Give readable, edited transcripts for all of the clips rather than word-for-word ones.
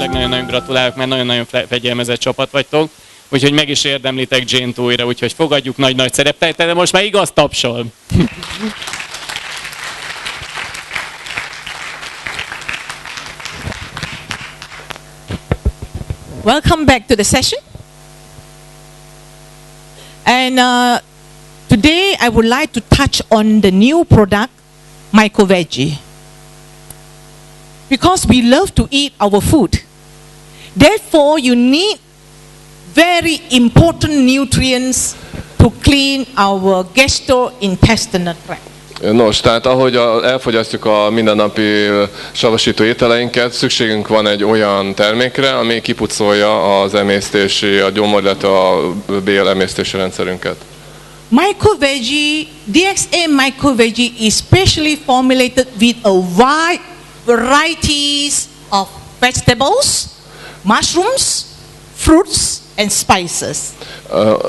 tényleg nagyon-nagyon gratulálok, mert nagyon-nagyon fegyelmezett csapat vagytok. Úgyhogy meg is érdemlitek Jane-t újra, úgyhogy fogadjuk nagy-nagy szereptelt, de most már igaz tapsol. Welcome back to the session. And today I would like to touch on the new product, MicroVeggie. Because we love to eat our food. Therefore, you need very important nutrients to clean our gastrointestinal tract. Nos, tehát ahogy elfogyasztjuk a mindennapi savasító ételeinket, szükségünk van egy olyan termékre, ami kipucolja az emésztési, a gyomor, illetve a bél emésztési rendszerünket. MicroVeggie, DXA MicroVeggie is specially formulated with a wide varieties of vegetables, mushrooms, fruits and spices.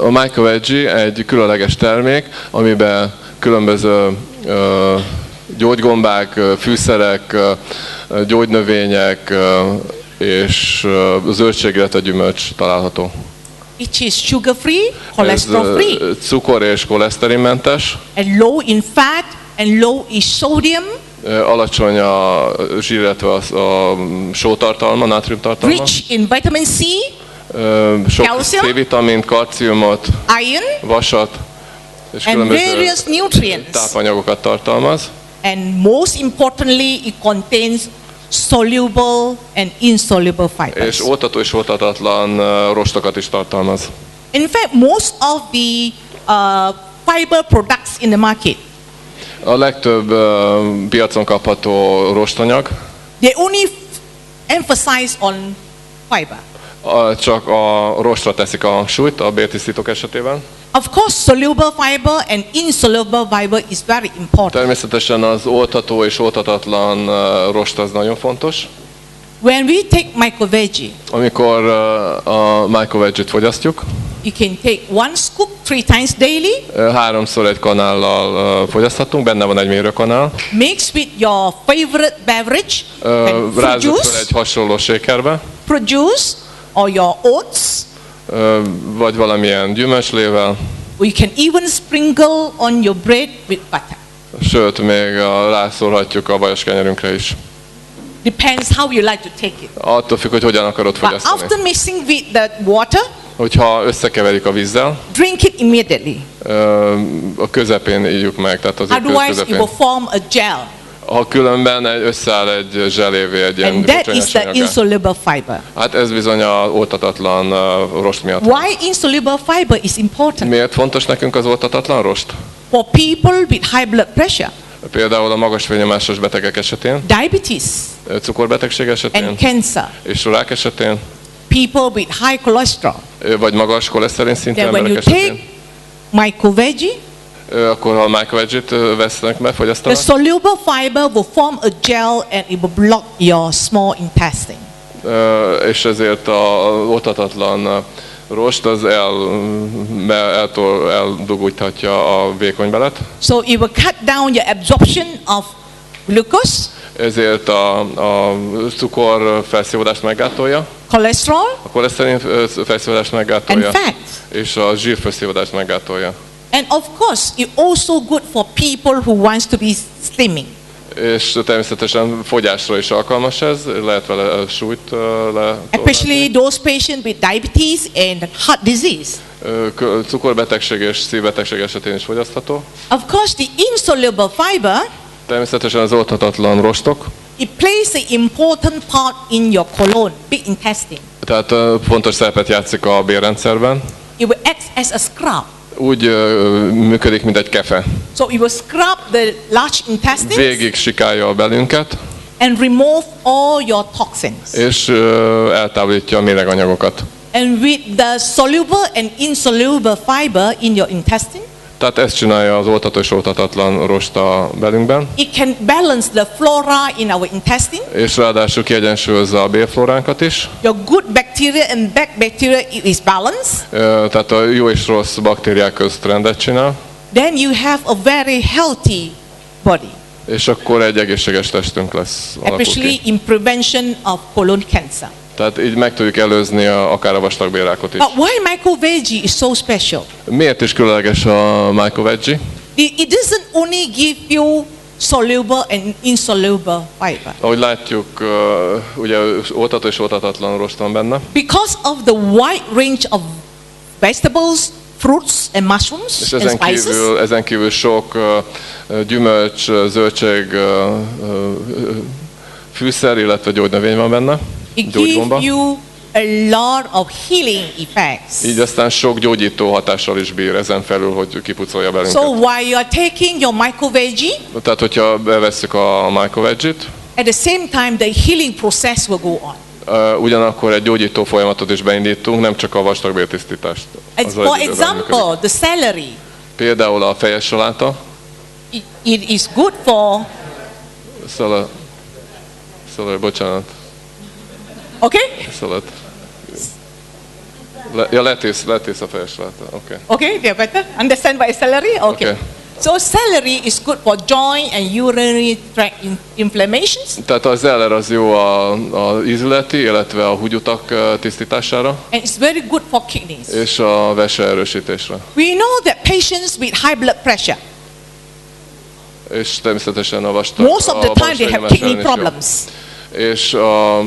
A MicroVeggie egy különleges termék, amiben különböző gyógygombák, fűszerek, gyógynövények és zöldség, illetve gyümölcs található. It is sugar free, cholesterol free. Cukor és koleszterinmentes. And low in fat and low in sodium. Alacsony a zsír, illetve a sótartalma, nátriumtartalma. Rich in vitamin C, sok calcium, C-vitamint, kalciumot, iron, vasat és and különböző various nutrients. tápanyagokat tartalmaz. And most importantly, it contains soluble and insoluble fibers. És oltató és oltatatlan rostokat is tartalmaz. In fact, most of the fiber products in the market, A legtöbb piacon kapható rostanyag they only emphasize on fiber. csak a rostra teszik a hangsúlyt a béltisztítók esetében. Of course, soluble fiber and insoluble fiber is very important. Természetesen az oltató és oltatatlan rost az nagyon fontos. When we take MicroVeggie, Amikor a MicroVeggie-t fogyasztjuk, you can take one scoop 3 times daily, 3-szor egy kanállal fogyaszthatunk, benne van egy mérőkanál. mix with your favorite beverage, and fruit Rázzuk fel juice, egy hasonló shakerbe, or your oats, vagy valamilyen gyümölcslével, or you can even sprinkle on your bread with butter. sőt, még rászórhatjuk a vajos kenyerünkre is. Depends how you like to take it. Attól függ, hogy hogyan akarod But fogyasztani. after mixing with the water, Hogyha összekeverik a vízzel, drink it immediately. a közepén ígyjuk meg, tehát az Otherwise, it közepén. will form a gel. Ha különben összeáll egy zselévé, egy ilyen And that is kocsonyás the anyaggá. insoluble fiber. Hát ez bizony a oltatatlan rost miatt. Why insoluble fiber is important? Miért fontos nekünk az oltatatlan rost? For people with high blood pressure, Például a magas vérnyomásos betegek esetén, diabetes, cukorbetegség esetén, and cancer. és rák esetén, People with high cholesterol. vagy magas koleszterin szintű Then when emberek you take esetén, MicroVeggie, akkor ha a MicroVeggie-t vesznek be, the fogyasztanak, soluble fiber will form a gel and it will block your small intestine. és ezért a oltatatlan rost az eldugulthatja a vékony belet. So it will cut down your absorption of glucose, Ezért a cukor felszívódást meggátolja, cholesterol, a koleszterin felszívódást and meggátolja, fat. és a zsír felszívódást meggátolja. And of course, it's also good for people who wants to be slimming. És természetesen fogyásra is alkalmas ez, lehet vele súlyt Especially those patients with diabetes and heart disease. Cukorbetegség és szívbetegség esetén is fogyasztható. Of course, the insoluble fiber, Természetesen az olthatatlan rostok, it plays an important part in your colon, big intestine. tehát fontos szerepet játszik a bélrendszerben. It will act as a scrub. Úgy működik, mint egy kefe. So it will scrub the large intestines Végig sikálja a belünket, and remove all your toxins. és eltávolítja a méreganyagokat. And with the soluble and insoluble fiber in your intestine, Tehát ezt csinálja az oltató és oltatatlan rost a belünkben, it can balance the flora in our intestine. és ráadásul kiegyensúlyozza a bélflóránkat is. Your good bacteria and bad bacteria is balanced. Tehát a jó és rossz baktériák közt rendet csinál, Then you have a very healthy body, és akkor egy egészséges testünk lesz. Alakul especially ki. in prevention of colon cancer. Tehát így meg tudjuk előzni akár a vastagbélrákot is. But why micro-veggie is so special? Miért is különleges a micro-veggie? It doesn't only give you soluble and insoluble fiber. Ahogy látjuk, ugye oltató és oltatatlan rost van benne. Because of the wide range of vegetables, fruits and mushrooms És and spices, ezen kívül sok gyümölcs, zöldség, fűszer, illetve gyógynövény van benne, it gyógygomba. gives you a lot of healing effects. Így aztán sok gyógyító hatással is bír ezen felül, hogy kipucolja belünket. So while you are taking your micro-veggie, Tehát, hogyha bevesszük a micro-veggie-t, at the same time the healing process will go on. ugyanakkor egy gyógyító folyamatot is beindítunk, nem csak a vastagbéltisztítást. And for example, the celery, Például a fejes saláta, it is good for, bocsánat, okay? szalat. Letész a fejes saláta, oké. Okay, they're better. Understand by celery? Okay. Okay. So celery is good for joint and urinary tract inflammations, Tehát a zeller az jó az ízületi, illetve a húgyutak tisztítására, and it's very good for kidneys. és a vese erősítésre. We know that patients with high blood pressure, És természetesen a vastag. most of the time they have kidney problems. És a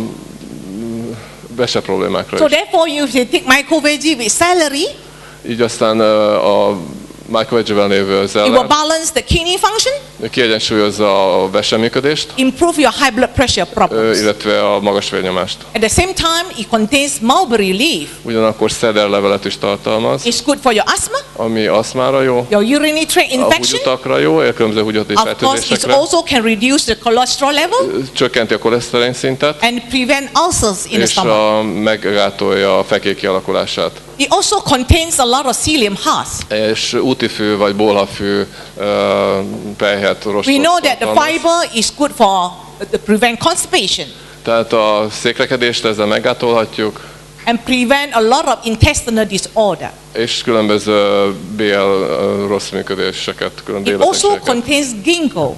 vese problémákra So is. therefore, if you take micro-veggie with celery, Így aztán a micro-veggie-vel lévő it will zeller balance the kidney function, kiegyensúlyozza a veseműködést, improve your high blood pressure problems. illetve a magas vérnyomást. At the same time, it contains mulberry leaf. Ugyanakkor szederlevelet is tartalmaz, It's good for your asthma, ami aszmára jó, your urinary tract a infection. húgyutakra jó, különböző húgyuti Of course, it fertőzésekre, also can reduce the cholesterol level csökkenti a koleszterin szintet, and prevent ulcers in the és stomach. meggátolja a fekély kialakulását. It also contains a lot of psyllium husk. És útifű vagy bolhafű pelyhet rostot We know that the tartalmaz. fiber is good for to prevent constipation Tehát a székrekedést ezzel meggátolhatjuk, and prevent a lot of intestinal disorder. és különböző bél rossz működéseket, különböző It also betegségeket. contains ginkgo.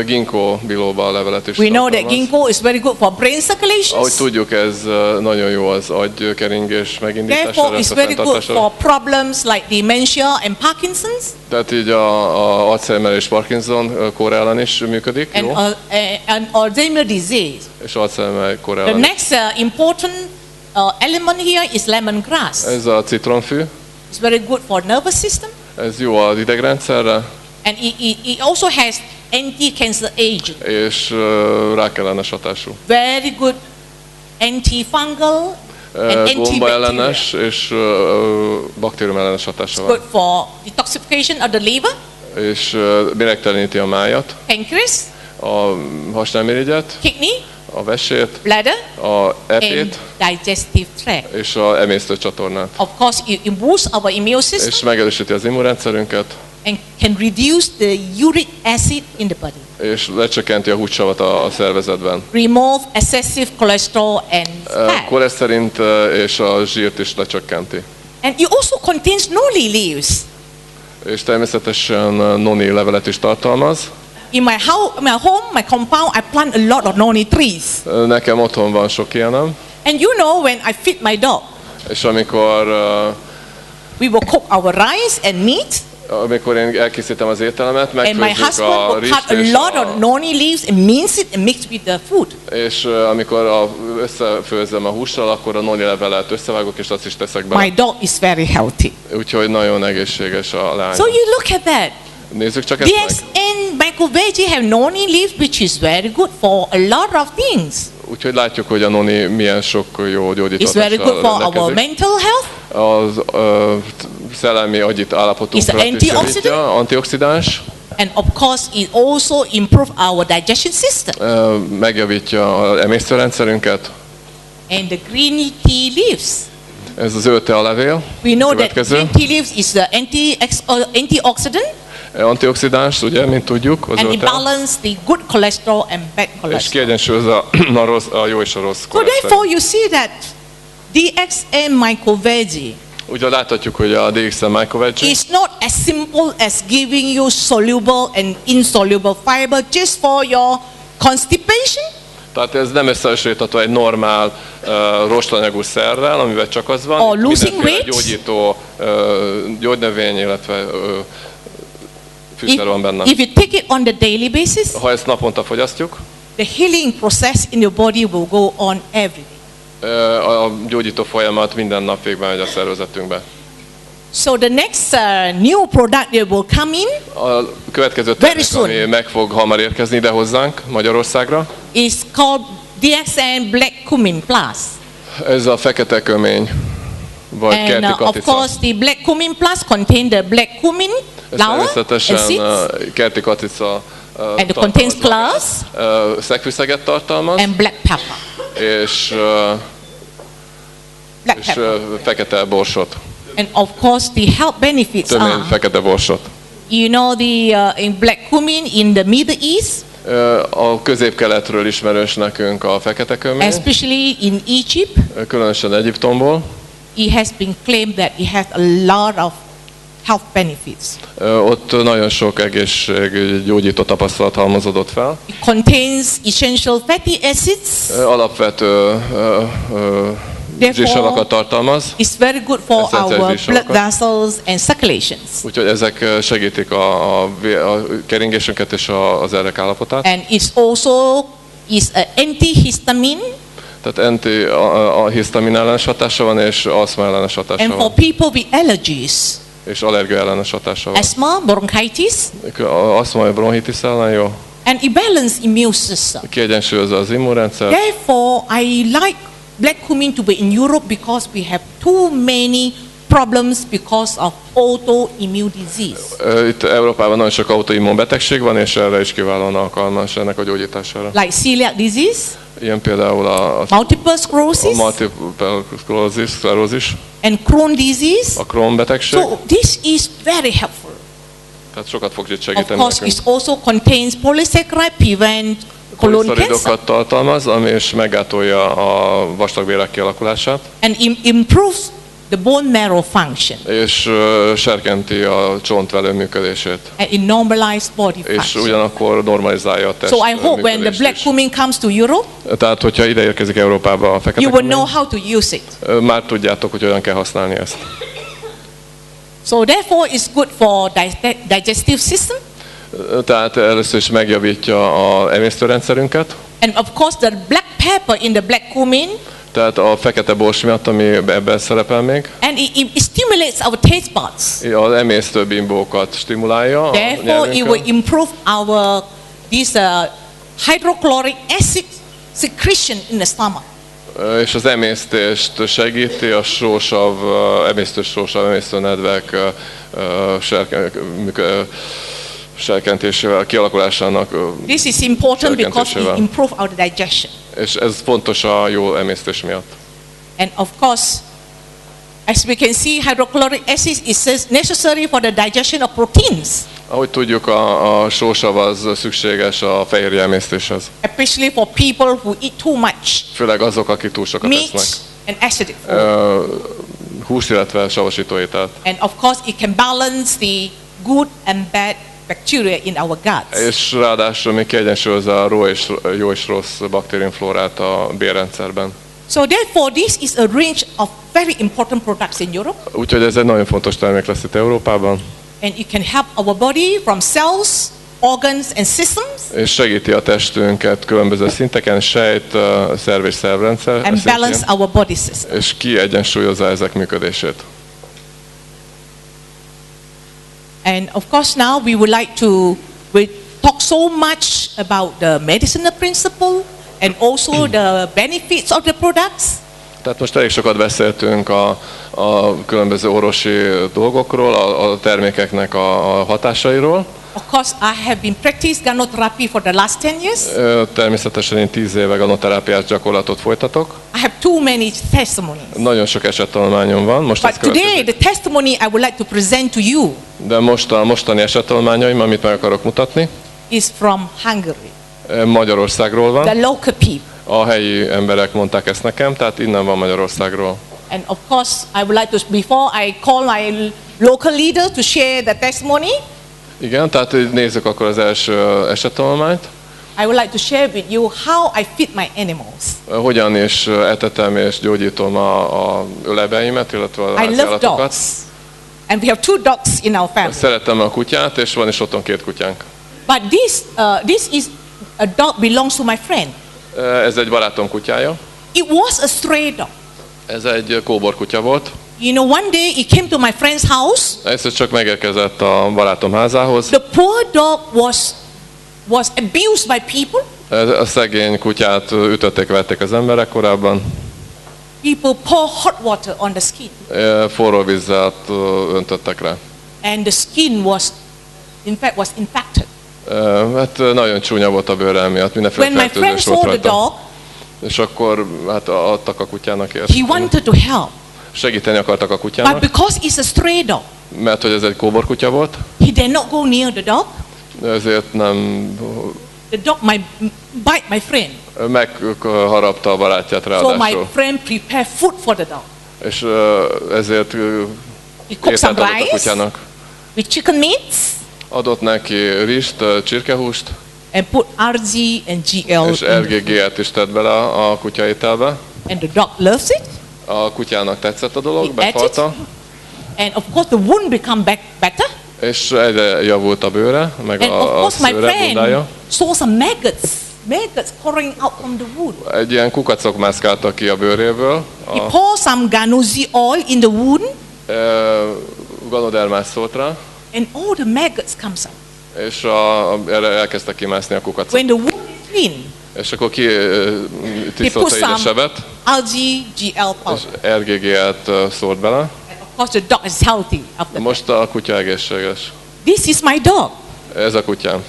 Ginkgo biloba levelet is We know that tartalmaz. ginkgo is very good for brain Ahogy circulation. tudjuk, ez nagyon jó az agykeringés megindítására, Therefore, it's very good for fenntartására. problems like dementia and Parkinson's Tehát így a Alzheimer és Parkinson kór ellen is működik, and, jó? and Alzheimer disease. És Alzheimer kór The ellen is. next important element here is lemongrass. Ez a citromfű, It's very good for nervous system, ez jó az idegrendszerre, and it also has anti-cancer agent. és rákellenes hatású. Very good antifungal and Gomba antibacterial. ellenes és baktérium ellenes hatása Good van. for detoxification of the liver, És méregteleníti a májat, pancreas, a hasnyálmirigyet, kidney, a vesét, bladder, a and epét digestive tract. és a emésztőcsatornát. Of course, it boosts our immune system És megerősíti az immunrendszerünket, and can reduce the uric acid in the body. és lecsökkenti a húgysavat a szervezetben. Remove excessive cholesterol and fat. Koleszterint és a zsírt is lecsökkenti. And it also contains noli leaves. És természetesen noni levelet is tartalmaz. In my home, my compound, I plant a lot of noni trees. Nekem otthon van sok ilyenem, And you know, when I feed my dog, és amikor we will cook our rice and meat, én elkészítem az ételemet, and my megfőzzük husband a will cut rizst, a és, lot of noni leaves and mince it and mix with the food. és amikor összefőzzem a hússal, akkor a noni levelet összevágok, és azt is teszek My bele. dog is very healthy. Úgyhogy nagyon egészséges a lány. So you look at that. Nézzük csak ezt meg. DXN micro-veggie have noni leaves, which is very good for a lot of things. Úgyhogy látjuk, hogy a noni milyen sok jó gyógyító It's very good hatással for our rendelkezik. mental health, Az szellemi agyit It's állapotunkra an is javítja, antioxidáns, and of course, it also improve our digestion system. megjavítja az emésztőrendszerünket. And the green tea leaves. Ez az zöld levél. We know that Következő. green tea leaves is the antioxidant, Antioxidáns, ugye, mint tudjuk, az and zöld it tea. balance the good cholesterol and bad És cholesterol. kiegyensúlyozza a jó és a rossz So koleszterin. therefore, you see that DXN micro-veggie Ugye láthatjuk, hogy a DXN micro-veggie is not as simple as giving you soluble and insoluble fiber just for your constipation. Tehát ez nem összehasonlítható egy normál rostanyagú szerrel, amivel csak az van. Or Itt losing mindenféle weight. gyógyító, gyógynövény, illetve fűszer van benne. If you take it on the daily basis, Ha ezt naponta fogyasztjuk, the healing process in your body will go on every day. a gyógyító folyamat minden nap végben megy a szervezetünkbe. So the next new product that will come in A következő Very termék, soon. ami meg fog hamar érkezni ide hozzánk, Magyarországra, is called DXN Black Cumin Plus. ez a fekete kömény, vagy And kerti of katica. course, the Black Cumin Plus contain the black cumin Ez flower and természetesen seeds kerti katica and it contains cloves szegfűszeget tartalmaz, and black pepper. és, Black és pepper. fekete borsot, And of course, the health benefits tömény are, fekete borsot. you know, the in black cumin in the Middle East, A közép-keletről ismerős nekünk a fekete kömény, especially in Egypt, különösen Egyiptomból. it has been claimed that it has a lot of health benefits. Ott nagyon sok egészséggyógyító tapasztalat halmozódott fel. It contains essential fatty acids. Alapvető zsírsavakat tartalmaz, It's very good for Essential our zsírsavakat. blood vessels and circulations. úgyhogy ezek segítik a keringésünket és az erek állapotát. And it's also is an antihistamine. Tehát a hisztamin ellenes hatása van, és aszma ellenes hatása And for van, people with allergies, és allergia ellenes hatása van. asthma, bronchitis, Aszma vagy bronchitis ellen jó, and it balances immune system. kiegyensúlyozza az immunrendszer. Therefore, I like black cumin to be in Europe because we have too many problems because of autoimmune disease, Itt Európában nagyon sok autoimmun betegség van, és erre is kiválóan alkalmas ennek a gyógyítására. like celiac disease, Ilyen például a multiple sclerosis, multiple sclerosis, and Crohn disease. a Crohn betegség, So this is very helpful. tehát sokat fog itt Of segíteni course, nekünk. it also contains polysaccharide, prevent colon cancer, Poliszaridokat tartalmaz, ami is meggátolja a vastagbélek kialakulását, and improves the bone marrow function, és serkenti a csontvelő működését, and it normalizes body és function. ugyanakkor normalizálja a test So I hope when the működést black is. cumin comes to Europe, Tehát, hogyha ide érkezik Európába a fekete you will know kömény, how to use it. már tudjátok, hogy hogyan kell használni ezt. So therefore, it's good for digestive system, Tehát először is megjavítja a emésztőrendszerünket, and of course the black pepper in the black cumin, tehát a fekete bors miatt, ami ebben szerepel még, and it stimulates our taste buds. az emésztőbimbókat stimulálja a Therefore, it nyelvünkön, will improve our this hydrochloric acid secretion in the stomach. és az emésztést segíti, a sósav, emésztősósav, emésztőnedvek serkentésével, kialakulásának, This is important because serkentésével. it improves our digestion. És ez fontos a jó emésztés miatt. And of course, as we can see, hydrochloric acid is necessary for the digestion of proteins, Ahogy tudjuk, a sósav az szükséges a fehérje emésztéshez. especially for people who eat too much Főleg azok, akik túl sokat meat esznek. and acidic food. Hús, illetve savasító ételt. And of course, it can balance the good and bad bacteria in our guts. És ráadásul még kiegyensúlyozza a jó és rossz baktériumflórát a bélrendszerben. So therefore, this is a range of very important products in Europe, Úgyhogy ez egy nagyon fontos termék lesz itt Európában, and it can help our body from cells, organs, and systems, és segíti a testünket különböző szinteken, sejt, szerv és szervrendszer and szintjén, balance our body system. és kiegyensúlyozza ezek működését. And of course, now we would like to talk so much about the medicinal principle and also the benefits of the products. Tehát most elég sokat beszéltünk a különböző orvosi dolgokról, a termékeknek a hatásairól. Of course, I have been practicing gynotherapy for the last 10 years. Természetesen én 10 éve ganoterápiás gyakorlatot folytatok. I have too many testimonies. Nagyon sok esettanulmányom van, most ez But today, következik. the testimony I would like to present to you De most a mostani esettanulmányaim, amit meg akarok mutatni, is from Hungary, Magyarországról van. the local people. A helyi emberek mondták ezt nekem, tehát innen van Magyarországról. And of course, I would like to, before I call my local leader to share the testimony, Igen, tehát nézzük akkor az első esettanulmányt. I would like to share with you how I feed my animals. Hogyan is etetem és gyógyítom a lebeimet, illetve a I házi love állatokat. dogs. And we have 2 dogs in our family. Szeretem a kutyát, és van is otthon 2 kutyánk. But this is a dog belongs to my friend. Ez egy barátom kutyája. It was a stray dog. Ez egy kóbor kutya volt. You know, one day it came to my friend's house. Egyszer csak megérkezett a barátom házához. The poor dog was abused by people. A szegény kutyát ütötték, vették az emberek korábban. People pour hot water on the skin. Forró vízzel öntöttek rá. And the skin was infected. Hát nagyon csúnya volt a bőre miatt, mindenféle When my friend fertőzés volt saw the rajta. dog, És akkor hát adtak a kutyának ért. he wanted to help. Segíteni akartak a But kutyának, because it's a stray dog, mert hogy ez egy kóbor kutya volt, he dare not go near the dog. ezért nem The dog might bite my friend. megharapta a barátját So my ráadásul. friend prepared food for the dog. És ezért He cooked ételt some adott a rice kutyának. with chicken meats Adott neki rizst, csirkehúst, and put RG and GL. és RGG-et is tett bele a kutya ételbe. And the dog loves it. A kutyának tetszett a dolog, He ate befalta, And of course the wound become better. és egyre javult a bőre, meg And of a course my szőre, bundája. friend saw some maggots crawling out from the wound. Egy ilyen kukacok mászkáltak ki a bőréből, He poured some Ganosi oil in the wound ganodermás szólt rá, and all the maggots comes out. és erre elkezdtek kimászni a kukacok. When the wound is clean, És akkor he tisztolta put így a some sebet, RG-GL és powder. RGG-et szólt bele. And of course the dog is healthy after that. Most a kutya egészséges. This is my dog. Ez a kutyám.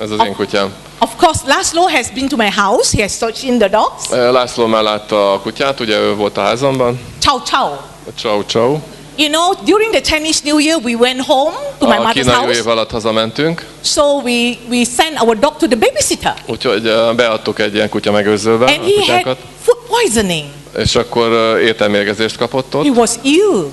Ez az én kutyám. Of course, Laszlo has been to my house. He has seen the dogs. László már látta a kutyát, ugye ő volt a házamban. Ciao, ciao. Ciao, ciao. You know, during the Chinese New Year, we went home to my A mother's kínai új house. év alatt hazamentünk, So we sent our dog to the babysitter. úgyhogy beadtuk egy ilyen kutya megőrzőbe And a he had kutyákat, food poisoning. és akkor ételmérgezést kapott He ott. was ill.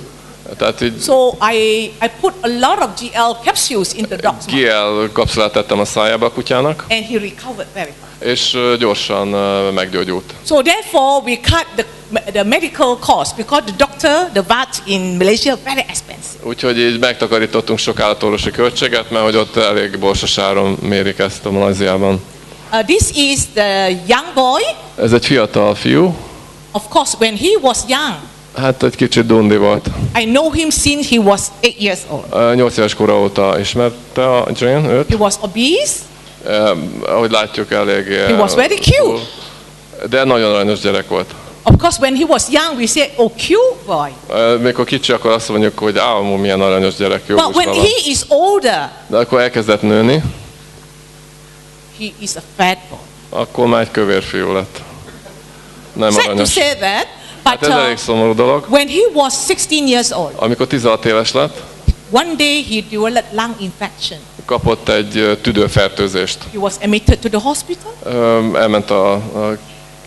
Tehát így So I put a lot of GL capsules in the dog's mouth. GL kapszulát tettem a szájába a kutyának, And he recovered very fast. és gyorsan meggyógyult. So therefore, we cut the medical cost because the doctor, the vet in Malaysia, very expensive. Úgyhogy így megtakarítottunk sok állatorvosi költséget, mert hogy ott elég borsasáron mérik ezt a Malajziában. This is the young boy. Ez egy fiatal fiú, Of course, when he was young, hát egy kicsit dundi volt. I know him since he was 8 years old. 8 éves kora óta ismerte a Jane őt. He was obese. Ahogy látjuk, elég... He was very cute. De nagyon aranyos gyerek volt. Of course, when he was young, we said, "Oh, cute boy." Mikor kicsi, akkor azt mondjuk, hogy milyen aranyos gyerek, jó But when busta van. he is older, De akkor elkezdett nőni, he is a fat boy. akkor már egy kövér fiú lett. Nem Sad to aranyos. say that, Hát but ez elég szomorú dolog. when he was 16 years old, Amikor 16 éves lett, one day he developed lung infection. kapott egy tüdőfertőzést. He was admitted to the hospital, Elment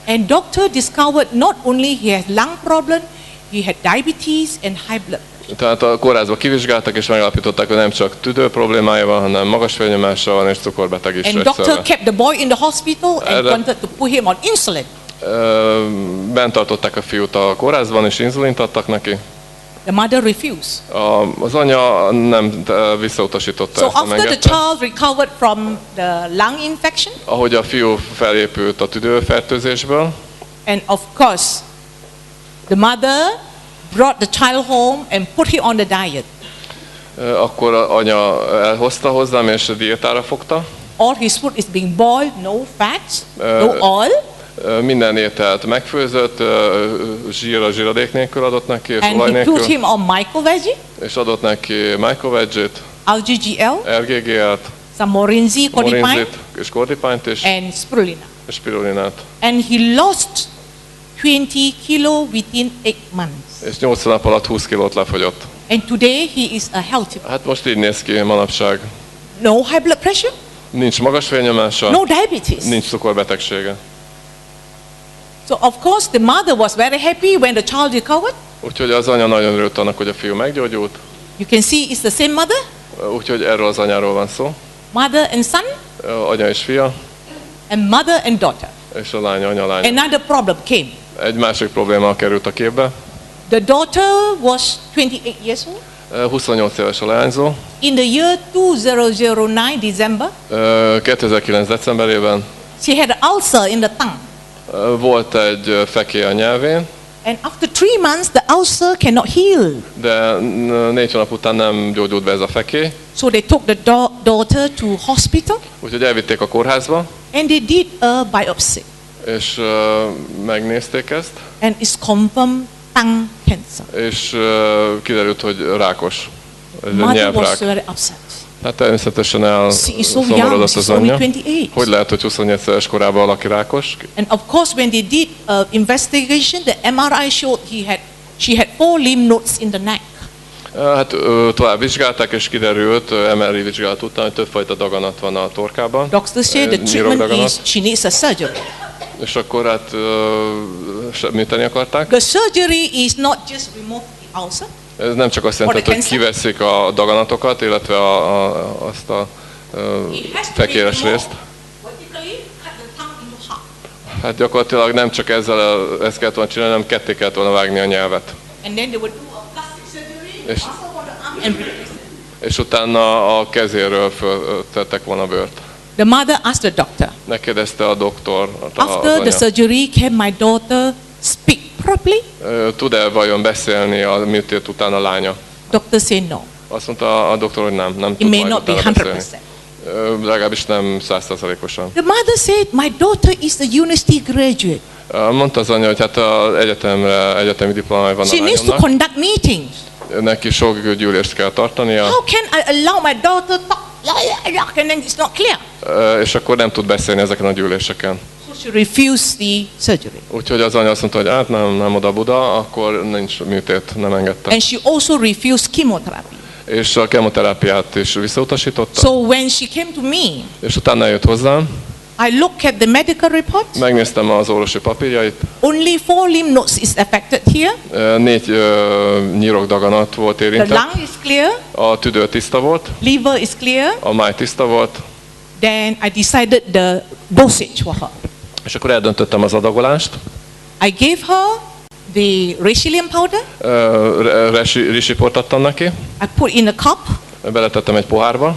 and doctor discovered not only he has lung problem, he had diabetes and high blood pressure. tehát a kórházba kivizsgáltak, és megállapították, hogy nem csak tüdő problémája van, hanem magas vérnyomása van, és cukorbeteg is And doctor egyszerre. kept the boy in the hospital and Erre- wanted to put him on insulin. Bent tartották a fiút a kórházban, és inzulint adtak neki. The mother refused. Az anya nem visszautasította So ezt, nem after the engedte. child recovered from the lung infection, Ahogy a fiú felépült a tüdőfertőzésből, and of course, the mother brought the child home and put him on the diet. akkor az anya elhozta hozzám, és a diétára fogta. All his food is being boiled, no fats, no oil, Minden ételt megfőzött, zsíradék nélkül adott neki, és and olaj he put nélkül, him on microveggie, és adott neki microveggie-t, RGGL, RGG-et, some Morinzi, Codipine, morinzit, és kordipányt, és and spirulina. spirulinát. And he lost 20 kilo within 8 months. És 80 nap alatt 20 kilót lefogyott. And today he is a healthy boy. Hát most így néz ki manapság. No high blood pressure, Nincs magas vérnyomása, no diabetes. nincs cukorbetegsége. So of course the mother was very happy when the child recovered. Úgyhogy az anya nagyon örült annak, hogy a fiú meggyógyult. You can see it's the same mother, Úgyhogy erről az anyáról van szó. mother and son. Anya és fia. and mother and daughter. és a lánya, anyalánya. Another problem came. Egy másik probléma került a képbe. The daughter was 28 years old. 28 éves a leányzó. In the year 2009 December, 2009 decemberében she had an ulcer in the tongue. volt egy fekély a nyelvén, And after 3 months, the ulcer cannot heal. de 4 hónap után nem gyógyult be ez a fekély, So they took the daughter to hospital úgyhogy elvitték a kórházba, and they did a biopsy. és megnézték ezt, And it's confirmed tongue cancer. és kiderült, hogy rákos. Ez egy Mother was nyelvrák. very upset. Hát természetesen She is so young, elszomorodott she's az only anyja. 28. Hogy lehet, hogy 28 éves korában valaki rákos? And of course, when they did investigation, the MRI showed she had 4 lymph nodes in the neck. Hát tovább vizsgálták, és kiderült MRI vizsgálat után, hogy többfajta daganat van a torkában. Doctor said the treatment is she needs a surgery. És akkor hát műteni akarták. The surgery is not just remove the ulcer, Ez nem csak azt jelenti, hogy kiveszik a daganatokat, illetve azt a it has to be fekéres removed. részt. Vertically cut the tongue into half. Hát gyakorlatilag nem csak ezt kellett volna csinálni, hanem ketté kellett volna vágni a nyelvet. And then they would do a plastic surgery Yes. also for the arm and replace it. És utána a kezéről föltettek volna bőrt. The mother asked the doctor. Megkérdezte a doktor, After the surgery, can my daughter speak properly? tud-e vajon beszélni a műtét után a lánya? Doctor said no. Azt mondta a doktor, hogy nem It tud may majd not be utána 100%. beszélni. Legalábbis nem 100%-osan. The mother said, my daughter is a university graduate. Mondta az anya, hogy hát az egyetemi diplomái van a She needs to lányomnak. conduct meetings. Neki sok gyűlést kell tartania, How can I allow my daughter to talk and then it's not clear? és akkor nem tud beszélni ezeken a gyűléseken. So she refused the surgery. Úgyhogy az anya azt mondta, hogy hát nem oda Buda, akkor nincs műtét, nem engedte. And she also refused chemotherapy. És a kemoterápiát is visszautasította, So when she came to me, és utána jött hozzám, I looked at the medical report. megnéztem az orvosi papírjait, Only 4 lymph nodes is affected here. 4 nyirokdaganat volt The érintett, lung is clear, a tüdő tiszta volt, liver is clear. a máj tiszta volt, Then I decided the dosage for her. és akkor eldöntöttem az adagolást. I gave her the Resilium powder. Risiport adtam neki, I put in a cup. beletettem egy pohárba,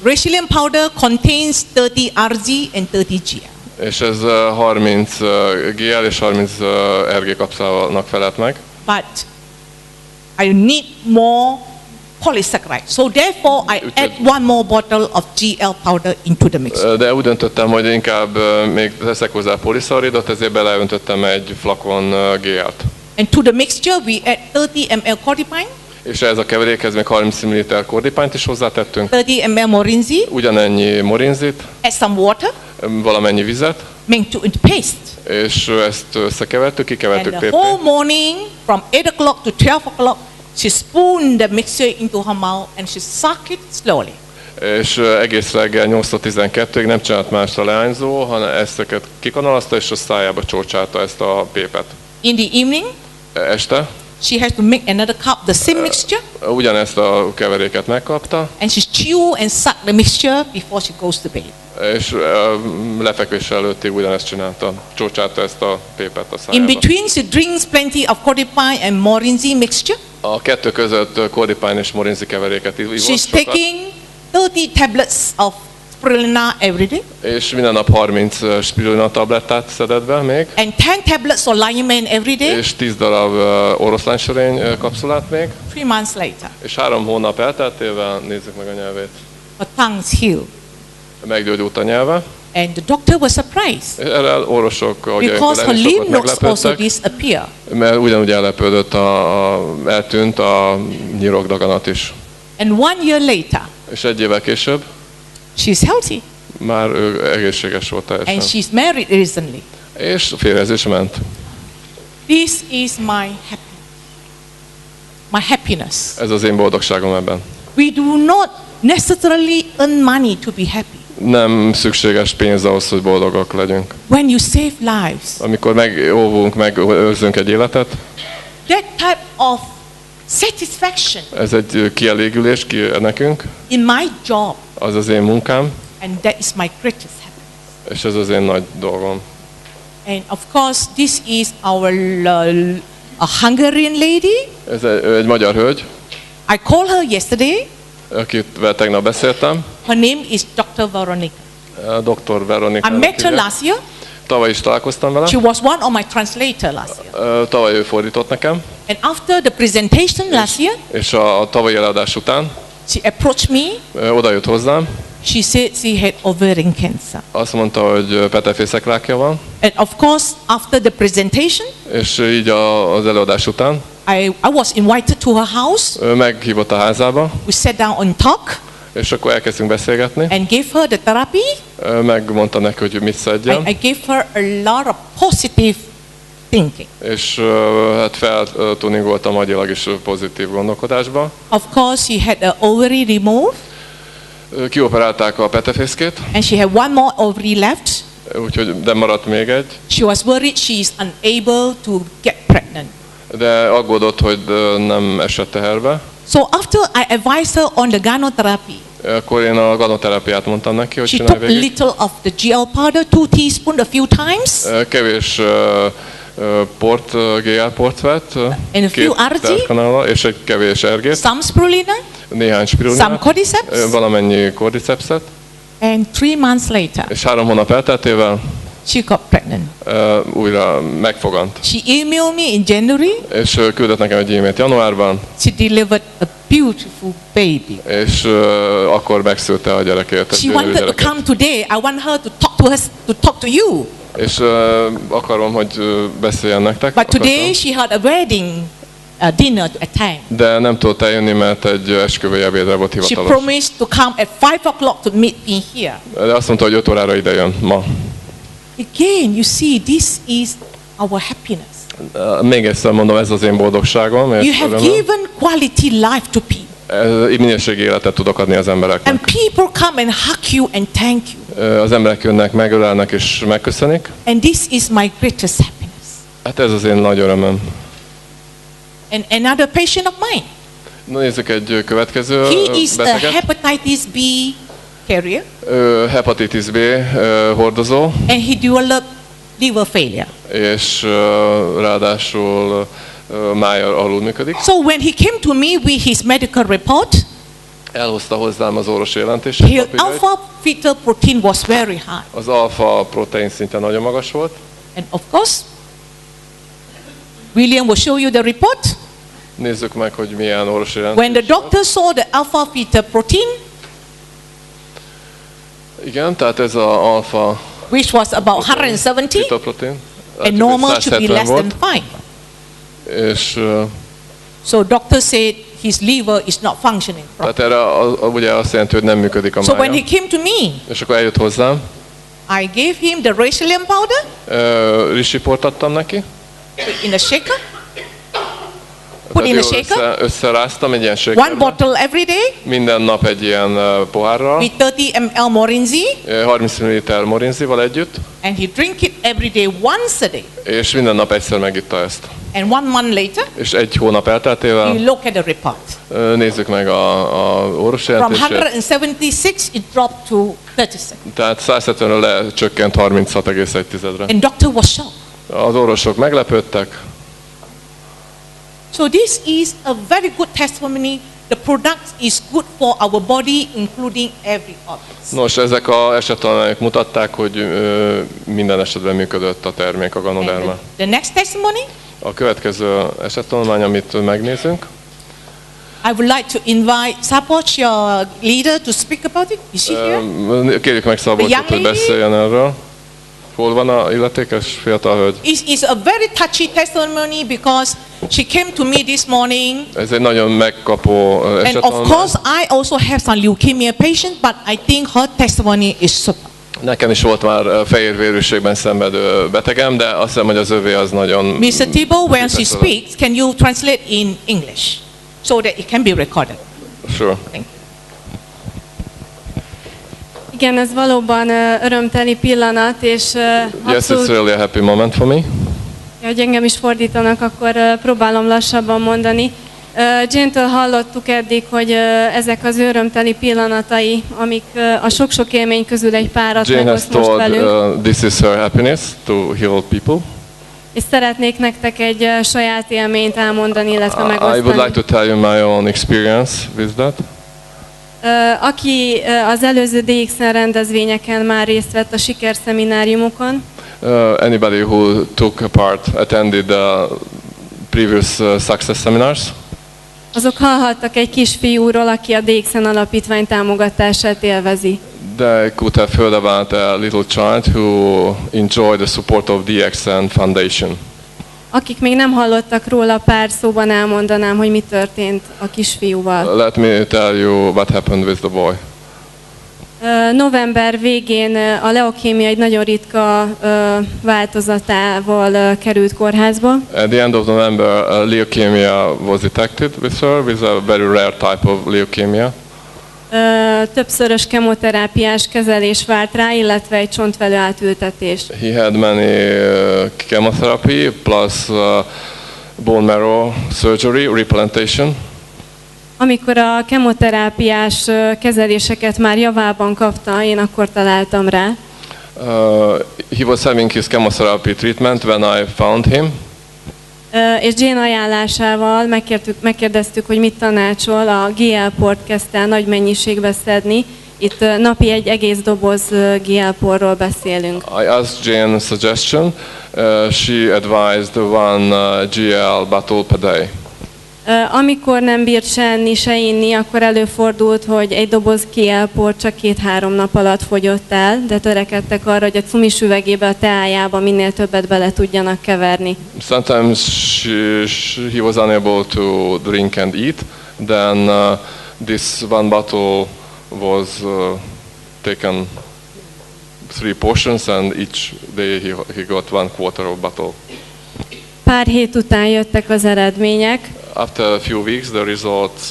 Resilium powder contains 30 Rg and 30 Gl. és ez 30 GL és 30 RG kapszálnak felelt meg. But I need more polysaccharide. So therefore I add one more bottle of GL powder into the mix. De úgy döntöttem, hogy inkább még teszek hozzá poliszaridot, ezért beleöntöttem egy flakon GL-t. And to the mixture we add 30 ml cordipine, És ez a keverékhez még 30 ml kordipányt is hozzátettünk, 30 ml morinzi, ugyanennyi morinzit, add some water, valamennyi vizet, make to into paste. és ezt összekevertük, And kikevertük the pépé. whole morning from 8 o'clock to 12 o'clock, she spooned the mixture into her mouth and she sucked it slowly. És egész reggel 8-12-ig nem csinált más a leányzó, hanem ezeket kikanalazta, és a szájába csócsálta ezt a pépet. In the evening, Este she has to make another cup, the same mixture, ugyanezt a keveréket megkapta, and she chew and suck the mixture before she goes to bed. és lefekvés előttig ugyanezt csinálta, csócsálta ezt a pépet a In szájába. between, she drinks plenty of cordipine and morinzi mixture. A kettő között kordipány és morinzi keveréket ivott She's sokat, taking 30 tablets of spirulina every day és minden nap 30 spirulina tablettát szedett be még, and 10 tablets of liamen every day. és 10 darab oroszlánsorény kapszulát még, 3 months later, és 3 hónap elteltével, nézzük meg a nyelvét, her tongue is healed. meggyógyult a nyelve. And the doctor was surprised Erre orvosok, ahogy because her ilyenkor lymph nodes also meglepődtek, disappear. mert ugyanúgy ellepődött, eltűnt a nyirokdaganat is. And 1 year later, És 1 évvel később she's healthy már ő egészséges volt and teljesen. she's married recently. És férjezés ment. This is my happiness. Ez az én boldogságom ebben. We do not necessarily earn money to be happy. Nem szükséges pénz ahhoz, hogy boldogak legyünk. When you save lives, Amikor megóvunk, megőrzünk egy életet, that type of satisfaction ez egy kielégülés nekünk, in my job, az az én munkám, and that is my greatest happiness. És ez az én nagy dolgom. And of course, this is our a Hungarian lady. Ez egy magyar hölgy, I called her yesterday. akivel tegnap beszéltem. Her name is Dr. Veronica. Dr. Veronika. I met her last year. Tavaly is találkoztam vele. She was one of my translator last year. Tavaly ő fordított nekem. And after the presentation last year, És a tavalyi előadás után she approached me. oda jött hozzám. She said she had ovarian cancer. Azt mondta, hogy petefészekrákja van. And of course, after the presentation, És így az előadás után I was invited to her house. ő meghívott a házába, We sat down and talk és akkor elkezdtünk beszélgetni. and gave her the therapy. Megmondta neki, hogy mit szedjen. I gave her a lot of positive thinking. És hát feltuningoltam agyilag is pozitív gondolkodásba. Of course, she had an ovary removed Kioperálták a petefészkét, and she had one more ovary left. úgyhogy, de maradt még egy. She was worried she is unable to get pregnant. De aggódott, hogy nem esett teherbe. So after I advised her on the gynotherapy, Akkor én a ganoterápiát mondtam neki, hogy she csinálj took a végig. little of the GL powder, 2 teaspoons a few times, Kevés GL port vett, And a few RG? terkanállal, és egy kevés ergét, some spirulina, néhány some spirulinát, cordyceps, valamennyi cordycepset, and 3 months later, és 3 hónap elteltével she got pregnant. újra megfogant. She emailed me in January. És küldött nekem egy e-mailt januárban, She delivered a beautiful baby. és akkor megszülte a gyerekét. egy She gyönyörű wanted to gyereket. come today. I want her to talk to us, to talk to you. És akarom, hogy beszéljen nektek. But today akartam. she had a wedding dinner at time. De nem tudott eljönni, mert egy esküvői ebédre volt She hivatalos. promised to come at 5 o'clock to meet me here. De azt mondta, hogy 5 órára ide jön ma. Again, you see, this is our happiness. Még egyszer mondom, ez az én boldogságom. És You have örömöm. given quality life to people. Így minőségi életet tudok adni az And embereknek. people come and hug you and thank you. Az emberek jönnek, megölelnek és megköszönik. And this is my greatest happiness. Hát ez az én nagy örömöm. And another patient of mine, Na, nézzük egy következő he is a beteget. hepatitis B carrier Hepatitis B hordozó, and he developed liver failure. és ráadásul mája alul működik. So when he came to me with his medical report, Elhozta hozzám az orvosi jelentését. his papírjait. alpha fetal protein was very high. Az alfa protein szintje nagyon magas volt. And of course, William will show you the report. Nézzük meg, hogy milyen orvosi When the jelentés. doctor saw the alpha fetal protein, Igen, tehát ez az alfa which was about 170, fitoprotein. and normal should be less than 5. És So doctor said his liver is not functioning properly. tehát erre ugye azt jelenti, hogy nem működik a So when he mája. came to me, És akkor eljött hozzám, I gave him the Racelium powder risiport adtam neki. in a shaker, Put in a shaker? Összeráztam egy ilyen one shakerbe. bottle every day Minden nap egy ilyen pohárral, with 30 ml Morinzi, 30 ml morinzival együtt, and he drink it every day once a day. és minden nap egyszer megitta ezt. And 1 month later, És egy hónap elteltével you look at the report. nézzük meg a orvosi From jelentését. 176, it dropped to 36. Tehát 170-ről lecsökkent 36,1-re. And doctor was shocked. Az orvosok meglepődtek. So this is a very good testimony. The product is good for our body, including every organ. Nos, ezek az esettanulmányok mutatták, hogy minden esetben működött a termék, a Ganoderma. And the next testimony, A következő esettanulmány, amit megnézünk, I would like to invite Sapoch, your leader, to speak about it. Is she here? kérjük meg Szabolcsot, young hogy lady? beszéljen erről. Hol van a illetékes fiatal hölgy? It's a very touchy testimony because she came to me this morning. Ez egy nagyon megkapó And of esettanulmány. course, I also have some leukemia patients, but I think her testimony is super. Nekem is volt már fehérvérűségben szenvedő betegem, de azt hiszem, hogy az övé az nagyon... Mr. Thibault, when she Köszönöm. speaks, can you translate in English so that it can be recorded? Sure. Thank you. Igen, ez valóban örömteli pillanat, és Yes, it's abszolút, really a happy moment for me. hogy engem is fordítanak, akkor próbálom lassabban mondani. Jane-től hallottuk eddig, hogy ezek az örömteli pillanatai, amik a sok-sok élmény közül egy párat Jane has megoszt most told velünk. this is her happiness to heal people. És szeretnék nektek egy saját élményt elmondani, illetve I would megosztani. like to tell you my own experience with that. Aki az előző DXN rendezvényeken már részt vett a sikerszemináriumokon, Anybody who attended the previous success seminars, azok hallhattak egy kisfiúról, aki a DXN alapítvány támogatását élvezi. they could have heard about a little child who enjoyed the support of DXN Foundation. Akik még nem hallottak róla, pár szóban elmondanám, hogy mi történt a kisfiúval. Let me tell you what happened with the boy. November végén a leukémia egy nagyon ritka változatával került kórházba. At the end of November, leukemia was detected with her, with a very rare type of leukemia. Többszörös kemoterápiás kezelés várt rá, illetve egy csontvelő átültetés. He had many chemotherapy plus bone marrow surgery, replantation. Amikor a kemoterápiás kezeléseket már javában kapta, én akkor találtam rá. He was having his chemotherapy treatment when I found him. És Jane ajánlásával megkérdeztük, hogy mit tanácsol, a GL-port kezdte el nagy mennyiségbe szedni. Itt napi egy egész doboz GL-porról beszélünk. I asked Jane's suggestion. She advised one GL bottle per day. Amikor nem bírt se enni, se inni, akkor előfordult, hogy egy doboz GL-por csak 2-3 nap alatt fogyott el, de törekedtek arra, hogy a cumis üvegébe, a teájába minél többet bele tudjanak keverni. Sometimes he was unable to drink and eat. Then this one bottle was taken 3 portions, and each day he got 1/4 of bottle. Pár hét után jöttek az eredmények. After a few weeks, the results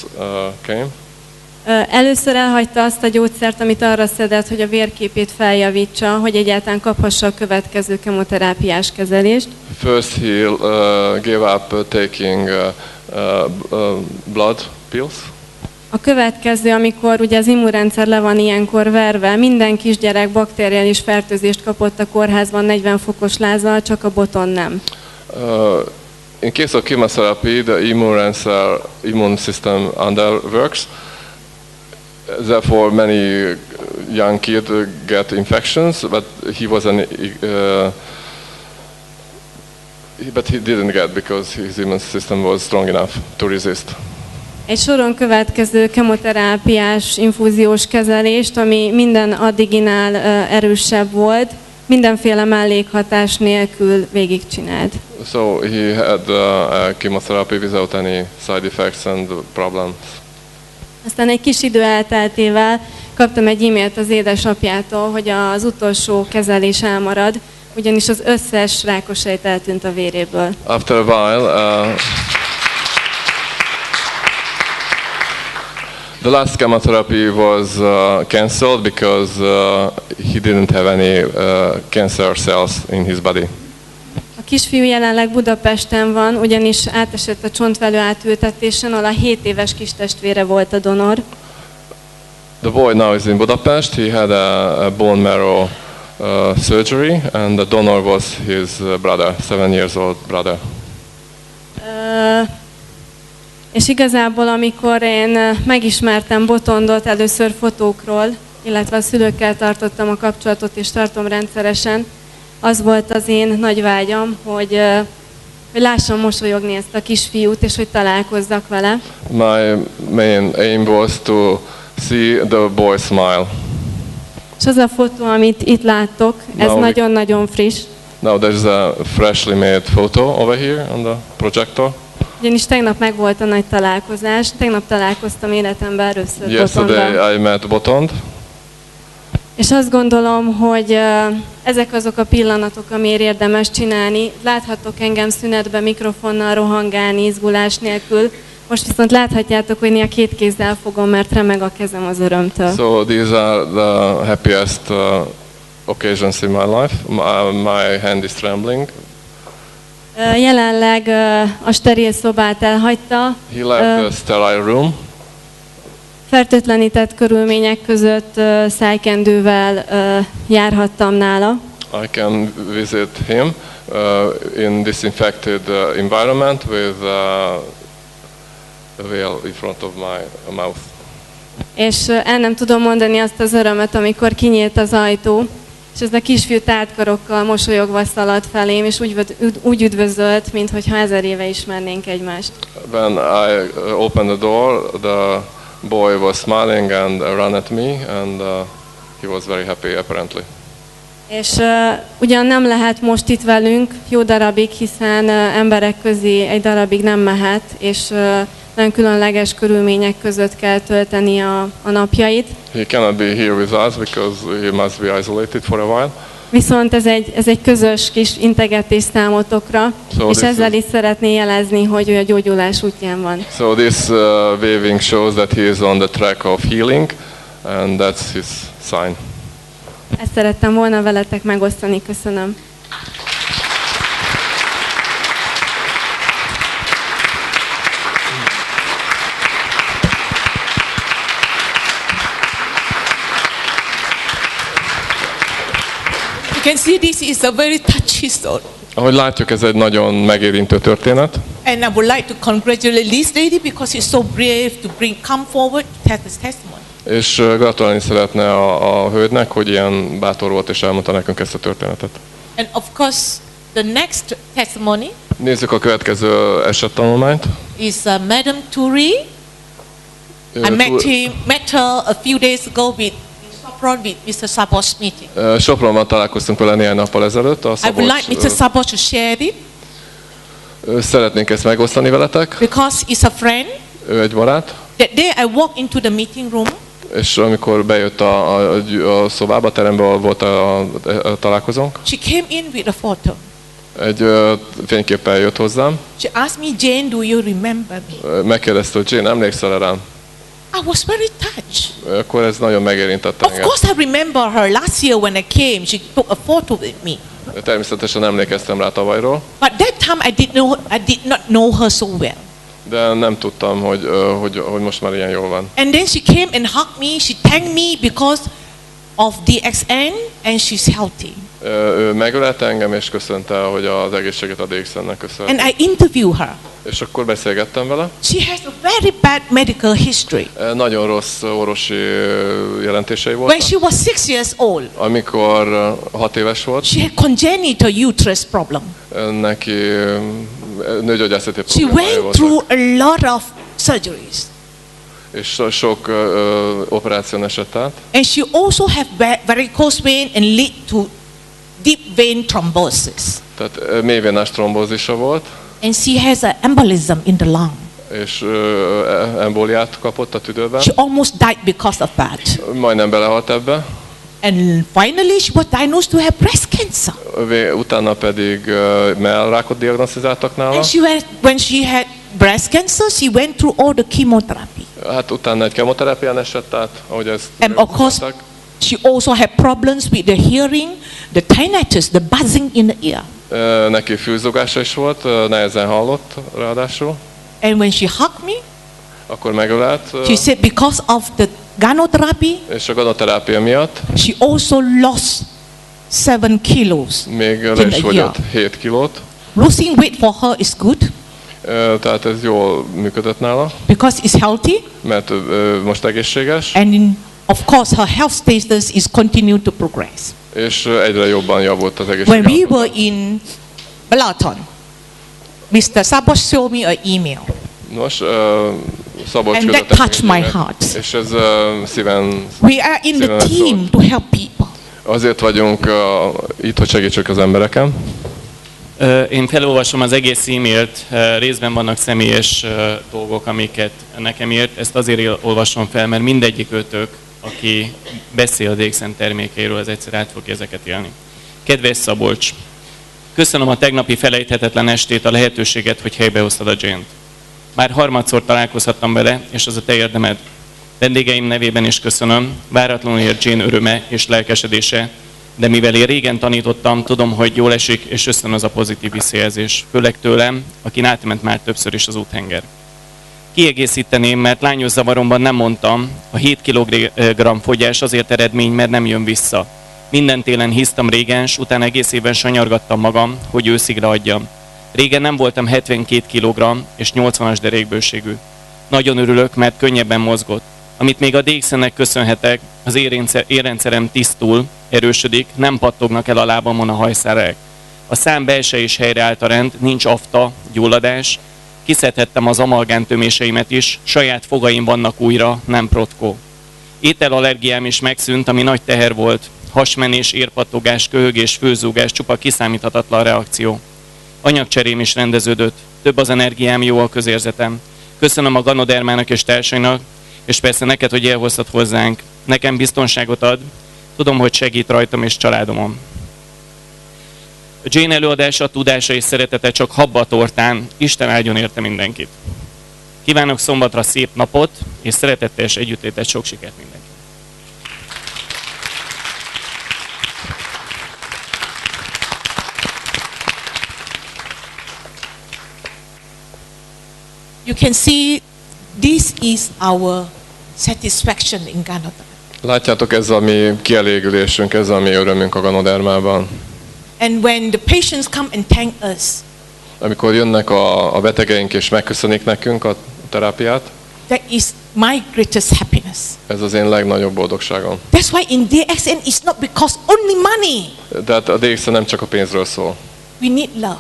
came. Először elhagyta azt a gyógyszert, amit arra szedett, hogy a vérképét feljavítsa, hogy egyáltalán kaphassa a következő kemoterápiás kezelést. First he gave up taking blood pills. A következő, amikor ugye az immunrendszer le van ilyenkor verve, minden kisgyerek bakteriális fertőzést kapott a kórházban 40 fokos lázzal, csak a boton nem. In case of chemotherapy, the immune system underworks. Therefore, many young kids get infections, but but he didn't get because his immune system was strong enough to resist. Egy soron következő kemoterápiás infúziós kezelést, ami minden addiginál erősebb volt, mindenféle mellékhatás nélkül végigcsinált. So he had a chemotherapy without any side effects and problems. Aztán egy kis idő elteltével kaptam egy e-mailt az édesapjától, hogy az utolsó kezelés elmarad, ugyanis az összes rákossejt eltűnt a véréből. After a while, the last chemotherapy was cancelled because he didn't have any cancer cells in his body. A kisfiú jelenleg Budapesten van, ugyanis átesett a csontvelő átültetésen, ahol a 7 éves kistestvére volt a donor. The boy now is in Budapest. He had a bone marrow surgery, and the donor was his brother, 7 years old brother. És igazából, amikor én megismertem Botondot először fotókról, illetve a szülőkkel tartottam a kapcsolatot, és tartom rendszeresen, az volt az én nagy vágyam, hogy lássam mosolyogni ezt a kisfiút, és hogy találkozzak vele. My main aim was to see the boy smile. És az a fotó, amit itt láttok, ez nagyon-nagyon friss. Now there's a freshly made photo over here on the projector. Ugyanis tegnap meg volt a nagy találkozás, tegnap találkoztam életemben először Botondal. Yesterday I met Botond. És azt gondolom, hogy ezek azok a pillanatok, amiért érdemes csinálni. Láthatok engem szünetben mikrofonnal rohangálni, izgulás nélkül. Most viszont láthatjátok, hogy néha 2 kézzel fogom, mert remeg a kezem az örömtől. So these are the happiest occasions in my life. My hand is trembling. Jelenleg a steril szobát elhagyta. He left the sterile room. Fertőtlenített körülmények között szájkendővel járhattam nála. I can visit him in disinfected environment with a veil in front of my mouth. És el nem tudom mondani azt az örömet, amikor kinyílt az ajtó, és ez a kisfiú tártkarokkal mosolyogva szaladt felém, és úgy üdvözölt, mintha 1000 éve ismernénk egymást. When I opened the door, the boy was smiling and ran at me, and he was very happy apparently. És ugyan nem lehet most itt velünk jó darabig, hiszen emberek közé egy darabig nem mehet, és nagyon különleges körülmények között kell tölteni a napjait. He cannot be here with us because he must be isolated for a while. Viszont ez egy közös kis integetés számotokra, So és ezzel is szeretné jelezni, hogy ő a gyógyulás útján van. So this waving shows that he is on the track of healing, and that's his sign. Ezt szerettem volna veletek megosztani, köszönöm. You can see this is a very touchy story. Ahogy látjuk, ez egy nagyon megérintő történet, And I would like to congratulate this lady because she's so brave to come forward to tell this testimony. és gratulálni szeretne a hölgynek, hogy ilyen bátor volt és elmondta nekünk ezt a történetet. And of course, the next testimony Nézzük a következő esettanulmányt. is Madam Turi. I met her a few days ago with Sopron with Mr. Sabo's meeting. Sopronban találkoztunk vele néhány nappal ezelőtt. I would like Mr. Sabos to share it Szeretnénk ezt megosztani veletek. because he's a friend. Ő egy barát, That day I walked into the meeting room. és amikor bejött a szobába, a terembe, ahol volt a találkozónk, She came in with a photo. egy fényképpel jött hozzám. She asked me, Jane, do you remember me? Megkérdezte, hogy Jane, emlékszel rám? I was very touched. Akkor ez nagyon megérintett Of engem. course, I remember her last year when I came. She took a photo with me. Természetesen emlékeztem rá tavalyról, But that time I did not know her so well. de nem tudtam, hogy most már ilyen jól van. And then she came and hugged me. She thanked me because of DXN and she's healthy. Ő megölelte engem, és köszönte, hogy az egészséget a DXN-nek köszönhet. And I interviewed her. És akkor beszélgettem vele. She has a very bad medical history. Nagyon rossz orvosi jelentései When voltak. she was 6 years old, Amikor 6 éves volt, she had congenital uterus problem. neki nőgyógyászati She problémái went voltak. through a lot of surgeries. És sok operáción esett át. And she also had varicose vein and lead to deep vein thrombosis. Tehát mélyvénás trombózisa volt, And she has an embolism in the lung. és embóliát kapott a tüdőben. She almost died because of that. Majdnem belehalt ebbe. And finally she was diagnosed to have breast cancer. Utána pedig mellrákot diagnosztizáltak nála. And when she had breast cancer, she went through all the chemotherapy. Hát utána egy kemoterápián esett át, ahogy ezt And of course, diagnosztizálták. she also had problems with the hearing, the tinnitus, the buzzing in the ear. Neki fülzogása is volt, nehezen hallott ráadásul. And when she hugged me, Akkor megölelt, she said because of the gynotherapy, és a ganoterápia miatt she also lost 7 kilos. még le is fogyott 7 kilót. Losing weight for her is good Tehát ez jól működött nála, because it's healthy, mert most egészséges, and of course her health status is continue to progress. és egyre jobban javult az When egészsége. we were in Balaton, Mr. Sabos showed me an email, Nos, Szabolcs and küldött that nekünk touched my e-mailt, heart. és ez szíven. We are in the team to help people. Azért vagyunk itt, hogy segítsük az embereken. Én felolvasom az egész e-mailt, részben vannak személyes dolgok, amiket nekem írt. Ezt azért olvasom fel, mert mindegyik ötök, aki beszél a DXN termékeiről, az egyszer át fogja ezeket élni. Kedves Szabolcs, köszönöm a tegnapi felejthetetlen estét, a lehetőséget, hogy helybehoztad a Jane-t. Már harmadszor találkozhattam vele, és az a te érdemed. Vendégeim nevében is köszönöm, váratlanul ért Jane öröme és lelkesedése, De mivel én régen tanítottam, tudom, hogy jól esik és ösztönöz a pozitív visszajelzés, főleg tőlem, akin átment már többször is az úthenger. Kiegészíteném, mert lányos zavaromban nem mondtam, a 7 kg fogyás azért eredmény, mert nem jön vissza. Minden télen hisztam régen, s utána egész évben sanyargattam magam, hogy őszigre adjam. Régen nem voltam 72 kg és 80-as derékbőségű. Nagyon örülök, mert könnyebben mozgott. Amit még a DXN-nek köszönhetek, az érrendszerem tisztul, erősödik, nem pattognak el a lábamon a hajszálak. A szám belső is helyreállt a rend, nincs afta, gyulladás. Kiszedhettem az amalgán töméseimet is, saját fogaim vannak újra, nem protkó. Ételallergiám is megszűnt, ami nagy teher volt. Hasmenés, érpattogás, köhögés, főzúgás, csupa kiszámíthatatlan reakció. Anyagcserém is rendeződött, több az energiám, jó a közérzetem. Köszönöm a Ganodermának és társainak, és persze neked, hogy elhoztad hozzánk. Nekem biztonságot ad, tudom, hogy segít rajtam és családomon. A Jane előadása, tudása és szeretete csak habba a tortán, Isten áldjon érte mindenkit. Kívánok szombatra szép napot, és szeretetteljes együttlétet, sok sikert mindenkinek. You can see this is our satisfaction in Ganoderma. Látjátok, ez a mi kielégülésünk, ez a mi örömünk a Ganodermában. And when the patients come and thank us, Amikor jönnek a betegeink és megköszönik nekünk a terápiát, that is my greatest happiness. ez az én legnagyobb boldogságom. That's why in DXN it's not because only money. De hát a DXN nem csak a pénzről szól. We need love.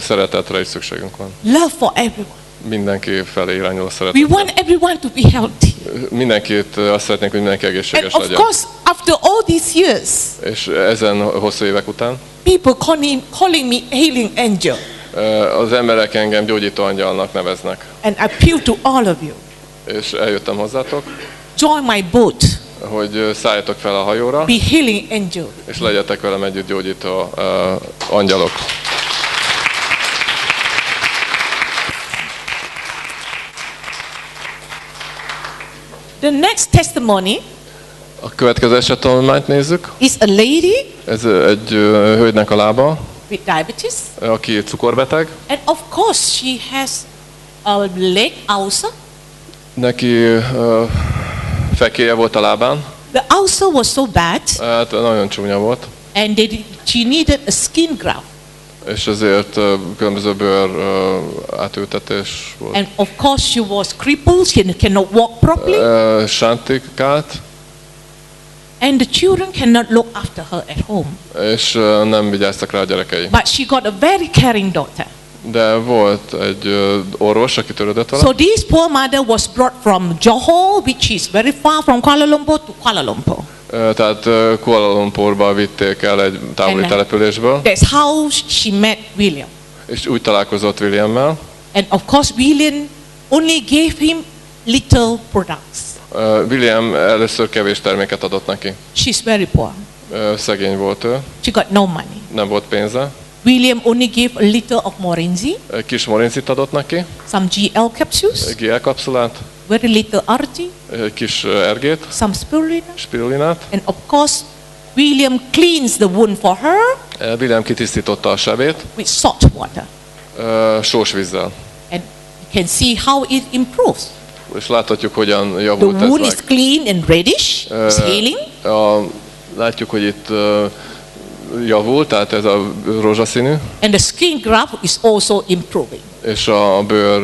Szeretetre is szükségünk van. Love for everyone. Mindenki felé irányul a We szeretet. want everyone to be healthy. Mindenkit azt szeretnénk, hogy mindenki And egészséges of legyen. course, after all these years, És ezen hosszú évek után people calling me healing angel. az emberek engem gyógyító angyalnak neveznek. And I appeal to all of you. És eljöttem hozzátok, Join my boat. hogy szálljatok fel a hajóra, Be healing angel. és legyetek velem együtt gyógyító angyalok. The next testimony A következő esettanulmányt nézzük. is a lady Ez egy hölgynek a lába, with diabetes. aki cukorbeteg. And of course, she has a leg ulcer. Neki fekéje volt a lábán, The ulcer was so bad, hát nagyon csúnya volt, and she needed a skin graft. és ezért különböző bőr átültetés volt. And of course, she was crippled. She cannot walk properly. Sántikált, And the children cannot look after her at home. és nem vigyáztak rá a gyerekei. But she got a very caring daughter. De volt egy orvos, aki törődött vele. So this poor mother was brought from Johor, which is very far from Kuala Lumpur, to Kuala Lumpur. Tehát Kuala Lumpurba vitték el egy távoli And, településből, That's how she met William. és úgy találkozott Williammel. And of course, William only gave him little products. William először kevés terméket adott neki. She's very poor. Szegény volt ő, She got no money. nem volt pénze. William only gave a little of Morinzi, Egy kis morincit adott neki, some GL capsules, egy GL kapszulát, very little RG, egy kis ergét, some spirulina. spirulinát. And of course, William cleans the wound for her William kitisztította a sebét with salt water. sós vízzel. And you can see how it improves. És láthatjuk, hogyan The javult ez wound is meg. clean and reddish, it's healing. Látjuk, hogy itt javult, tehát ez a rózsaszínű, And the skin graft is also improving. és a bőr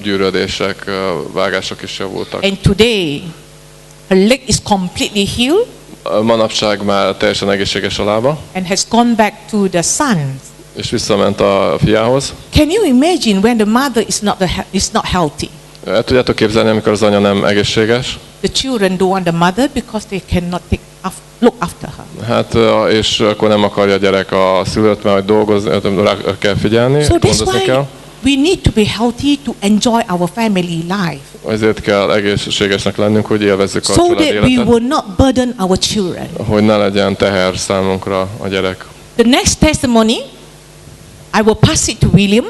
gyűrödések, vágások is javultak. And today, her leg is completely healed Manapság már teljesen egészséges a lába, and has gone back to the son. és visszament a fiához. Can you imagine when the mother is not healthy? El tudjátok képzelni, amikor az anya nem egészséges? The children don't want the mother because they cannot look after her. Hát, és akkor nem akarja a gyerek a szülőt, mert hogy dolgozni, rá kell figyelni, So that's gondozni why kell. we need to be healthy to enjoy our family life, Ezért kell egészségesnek lennünk, hogy élvezzük a so család that we életet, will not burden our children. hogy ne legyen teher számunkra a gyerek. The next testimony, I will pass it to William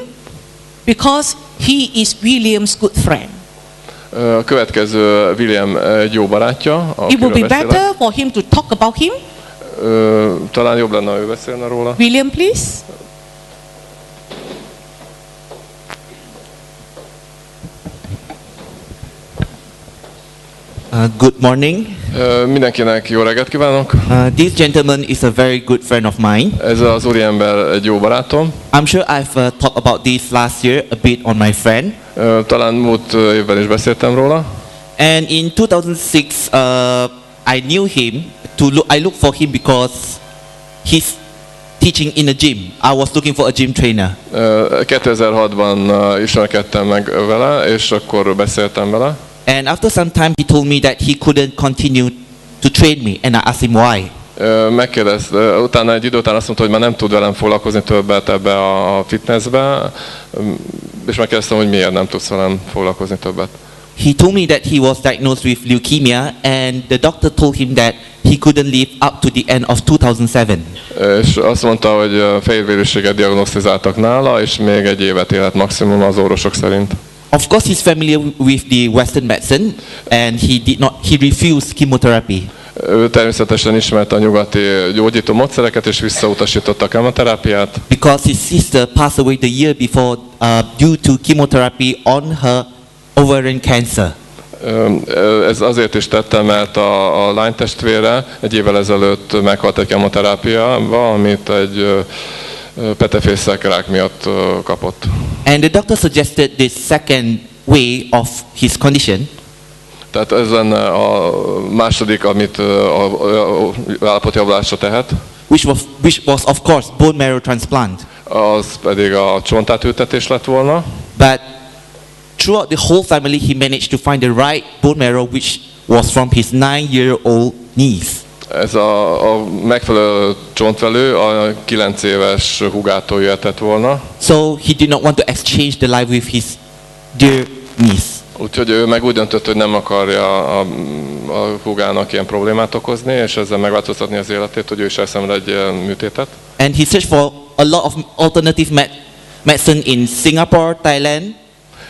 because he is William's good friend. A következő William egy jó barátja, It will akiről be beszélek. better for him to talk about him Talán jobb lenne, ha ő beszélne róla. William, please. Good morning. Mindenkinek jó reggelt kívánok. This gentleman is a very good friend of mine. Ez az úriember egy jó barátom. I'm sure I've talked about this last year a bit on my friend. Talán múlt évben is beszéltem róla. And in 2006, I knew him. I looked for him because he's teaching in a gym. I was looking for a gym trainer. 2006-ban ismerkedtem meg vele, és akkor beszéltem vele. And after some time, he told me that he couldn't continue to train me, and I asked him why. Megkérdezte, utána egy idő után azt mondta, hogy már nem tud velem foglalkozni többet ebbe a fitnessbe, és megkérdeztem, hogy miért nem tudsz velem foglalkozni többet. He told me that he was diagnosed with leukemia, and the doctor told him that he couldn't live up to the end of 2007. És azt mondta, hogy fejérvérűséget diagnosztizáltak nála, és még egy évet élet maximum az orvosok szerint. Of course, he's familiar with the Western medicine, and he refused chemotherapy. Ő természetesen ismerte a nyugati gyógyító módszereket, és visszautasította a kemoterápiát. Because his sister passed away the year before due to chemotherapy on her ovarian cancer. Ez azért is tette, mert a lánytestvére egy évvel ezelőtt meghalt egy kemoterápiával, amit egy petefészek miatt kapott. And the doctor suggested this second way of his condition. Tehát ez lenne a második, amit a állapotjavulásra tehet. Which was of course bone marrow transplant. Az pedig a csontátültetés lett volna. But throughout the whole family, he managed to find the right bone marrow, which was from his 9-year-old niece. Ez a megfelelő csontvelő a 9 éves húgától jöhetett volna. So he did not want to exchange the life with his dear niece. Úgyhogy ő meg úgy döntött, hogy nem akarja a húgának ilyen problémát okozni, és ezzel megváltoztatni az életét, hogy ő is elszenved egy műtétet. And he searched for a lot of alternative medicine in Singapore, Thailand.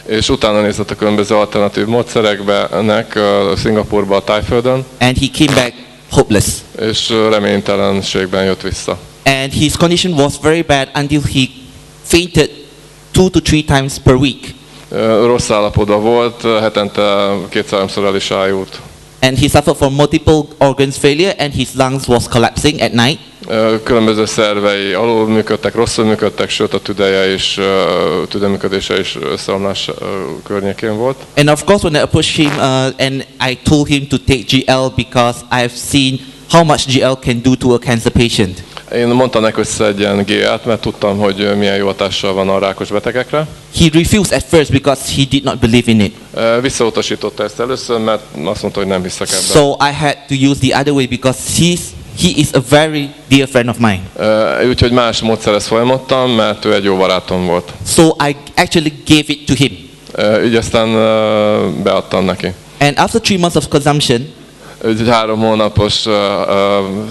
És utána nézett a különböző alternatív módszereknek Szingapurba, a Tájföldön. And he came back hopeless. És reménytelenségben jött vissza. And his condition was very bad until he fainted 2 to 3 times per week. Rossz állapotban volt, hetente 2-3-szor el is ájult. And he suffered from multiple organs failure, and his lungs was collapsing at night. Különböző szervei alul működtek, rosszul működtek, sőt a tüdőműködése is összeomlás környékén volt. And of course, when I approached him and I told him to take GL because I've seen how much GL can do to a cancer patient. Én mondtam neki, hogy szedjen GL-t, mert tudtam, hogy milyen jó hatással van a rákos betegekre. He refused at first because he did not believe in it. Visszautasította ezt először, mert azt mondta, hogy nem hiszek ebben. So I had to use the other way because he is a very dear friend of mine. Úgyhogy más módszerhez folyamodtam, mert ő egy jó barátom volt. So I actually gave it to him. Így aztán beadtam neki. And after 3 months of consumption, egy 3 hónapos